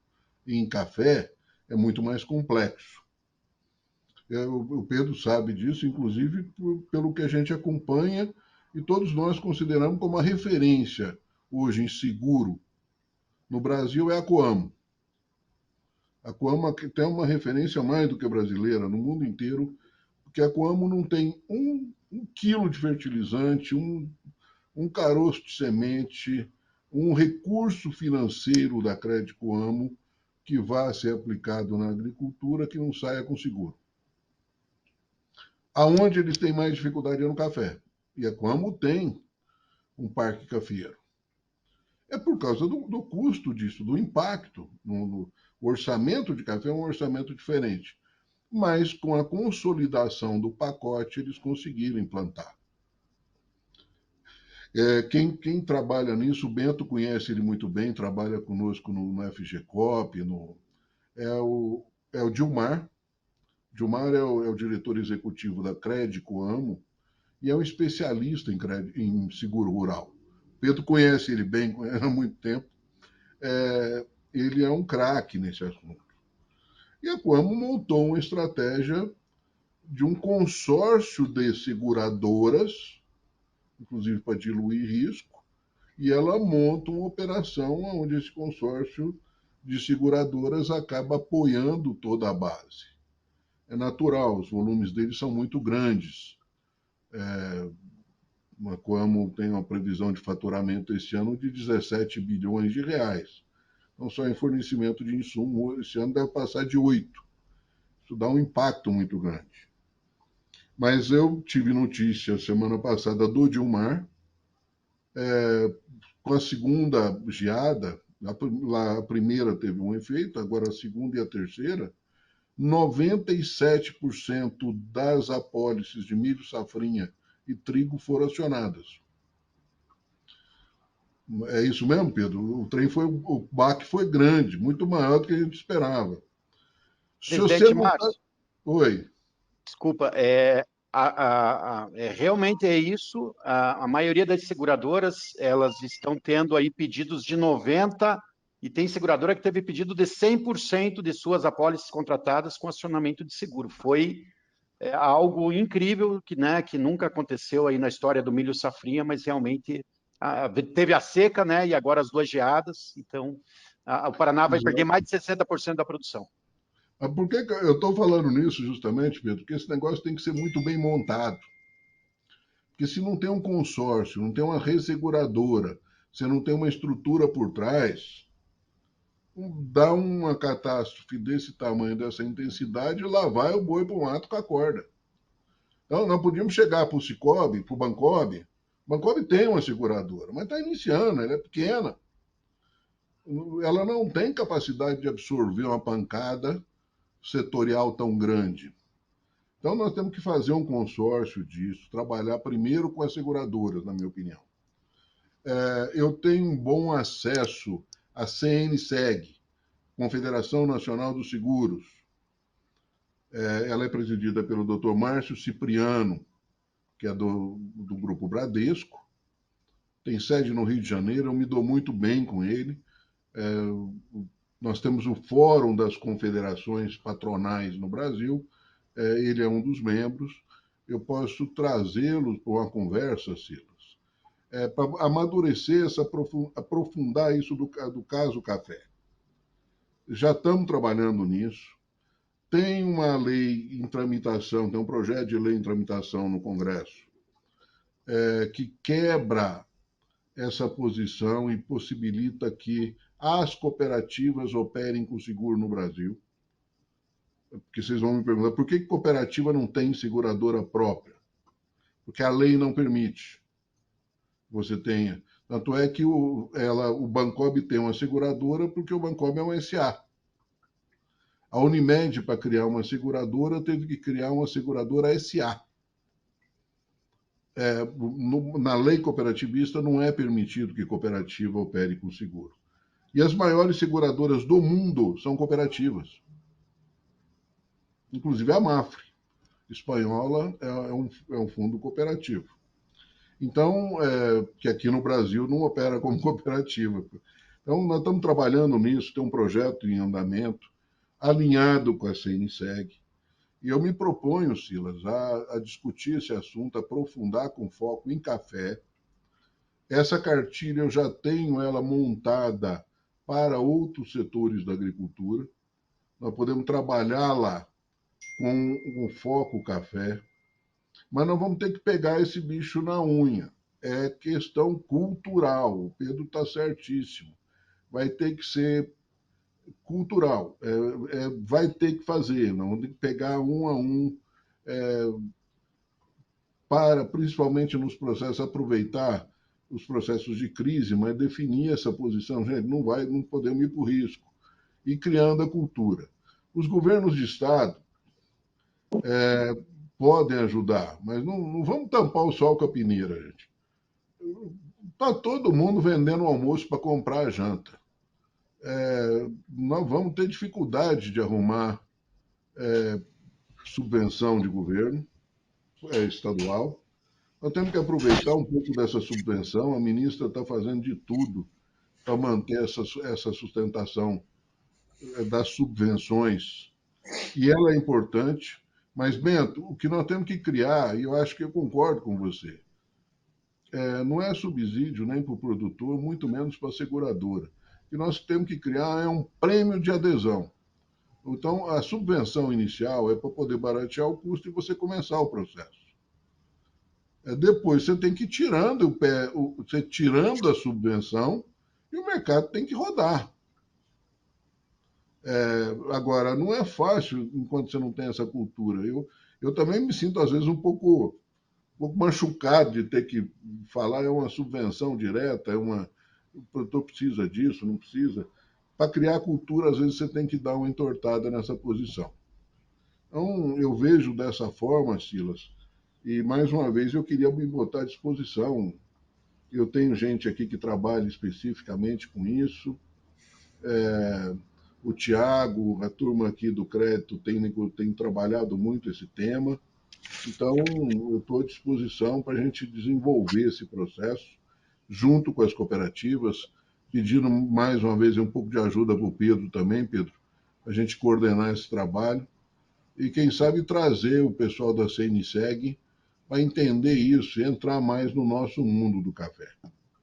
em café é muito mais complexo. O Pedro sabe disso, inclusive pelo que a gente acompanha e todos nós consideramos como a referência hoje em seguro no Brasil é a Coamo. A Coamo tem uma referência mais do que brasileira no mundo inteiro, porque a Coamo não tem um quilo de fertilizante, um caroço de semente, um recurso financeiro da Crédito Coamo que vá ser aplicado na agricultura que não saia com seguro. Aonde eles têm mais dificuldade é no café. E a Coamo tem um parque cafeeiro. É por causa do custo disso, do impacto. O orçamento de café é um orçamento diferente. Mas com a consolidação do pacote, eles conseguiram implantar. Quem trabalha nisso, o Bento conhece ele muito bem, trabalha conosco no FGCOP, é o Dilmar. Dilmar é o diretor executivo da Crédito e é um especialista em seguro rural. Pedro conhece ele bem, há muito tempo. Ele é um craque nesse assunto. E a Coamo montou uma estratégia de um consórcio de seguradoras, inclusive para diluir risco, e ela monta uma operação onde esse consórcio de seguradoras acaba apoiando toda a base. É natural, os volumes deles são muito grandes. A Coamo tem uma previsão de faturamento esse ano de 17 bilhões de reais. Então, só em fornecimento de insumo, esse ano deve passar de 8. Isso dá um impacto muito grande. Mas eu tive notícia semana passada do Dilmar, com a segunda geada, a primeira teve um efeito, agora a segunda e a terceira, 97% das apólices de milho, safrinha e trigo foram acionadas. É isso mesmo, Pedro? O baque foi grande, muito maior do que a gente esperava. Presidente Márcio, Oi. desculpa, realmente é isso. A maioria das seguradoras, elas estão tendo aí pedidos de 90%, e tem seguradora que teve pedido de 100% de suas apólices contratadas com acionamento de seguro. Foi algo incrível que nunca aconteceu aí na história do milho safrinha, mas realmente teve a seca, né, e agora as 2 geadas. Então, o Paraná vai perder mais de 60% da produção. Mas por que eu estou falando nisso justamente, Pedro? Porque esse negócio tem que ser muito bem montado. Porque se não tem um consórcio, não tem uma resseguradora, você não tem uma estrutura por trás, dá uma catástrofe desse tamanho, dessa intensidade, lá vai o boi para o mato com a corda. Então, nós podíamos chegar para o Cicobi, para o Bancob. O Bancob tem uma seguradora, mas está iniciando, ela é pequena. Ela não tem capacidade de absorver uma pancada setorial tão grande. Então, nós temos que fazer um consórcio disso, trabalhar primeiro com as seguradoras, na minha opinião. Eu tenho um bom acesso à CNSEG, Confederação Nacional dos Seguros. Ela é presidida pelo Dr. Márcio Cipriano, que é do Grupo Bradesco. Tem sede no Rio de Janeiro, eu me dou muito bem com ele. Nós temos o Fórum das Confederações Patronais no Brasil, ele é um dos membros. Eu posso trazê-los para uma conversa, Silas, para amadurecer, aprofundar isso do caso café. Já estamos trabalhando nisso. Tem uma lei em tramitação, tem um projeto de lei em tramitação no Congresso, que quebra essa posição e possibilita que as cooperativas operem com seguro no Brasil. Porque vocês vão me perguntar, por que cooperativa não tem seguradora própria? Porque a lei não permite que você tenha. Tanto é que o Bancob tem uma seguradora porque o Bancob é um SA. A Unimed, para criar uma seguradora, teve que criar uma seguradora SA. Na lei cooperativista não é permitido que cooperativa opere com seguro. E as maiores seguradoras do mundo são cooperativas. Inclusive a Mafre, espanhola, é um fundo cooperativo. Então, que aqui no Brasil não opera como cooperativa. Então, nós estamos trabalhando nisso, tem um projeto em andamento, alinhado com a CNSEG. E eu me proponho, Silas, a discutir esse assunto, aprofundar com foco em café. Essa cartilha eu já tenho ela montada para outros setores da agricultura. Nós podemos trabalhar lá com o foco café, mas nós vamos ter que pegar esse bicho na unha. É questão cultural, o Pedro está certíssimo. Vai ter que ser cultural, vai ter que fazer, não vamos ter que pegar um a um, principalmente nos processos, aproveitar os processos de crise, mas definir essa posição, gente, não podemos ir para o risco, e criando a cultura. Os governos de Estado podem ajudar, mas não vamos tampar o sol com a peneira, gente. Está todo mundo vendendo o almoço para comprar a janta. Nós vamos ter dificuldade de arrumar subvenção de governo estadual. Nós temos que aproveitar um pouco dessa subvenção. A ministra está fazendo de tudo para manter essa sustentação das subvenções. E ela é importante. Mas, Bento, o que nós temos que criar, e eu acho que eu concordo com você, não é subsídio nem para o produtor, muito menos para a seguradora. O que nós temos que criar é um prêmio de adesão. Então, a subvenção inicial é para poder baratear o custo e você começar o processo. Depois você tem que ir tirando você tirando a subvenção e o mercado tem que rodar. Agora, não é fácil enquanto você não tem essa cultura. Eu também me sinto, às vezes, um pouco machucado de ter que falar é uma subvenção direta, o produtor precisa disso, não precisa. Para criar cultura, às vezes, você tem que dar uma entortada nessa posição. Então, eu vejo dessa forma, Silas, e, mais uma vez, eu queria me botar à disposição. Eu tenho gente aqui que trabalha especificamente com isso. O Tiago, a turma aqui do crédito tem trabalhado muito esse tema. Então, eu estou à disposição para a gente desenvolver esse processo junto com as cooperativas, pedindo mais uma vez um pouco de ajuda para o Pedro também, Pedro, a gente coordenar esse trabalho e, quem sabe, trazer o pessoal da CNSEG para entender isso e entrar mais no nosso mundo do café.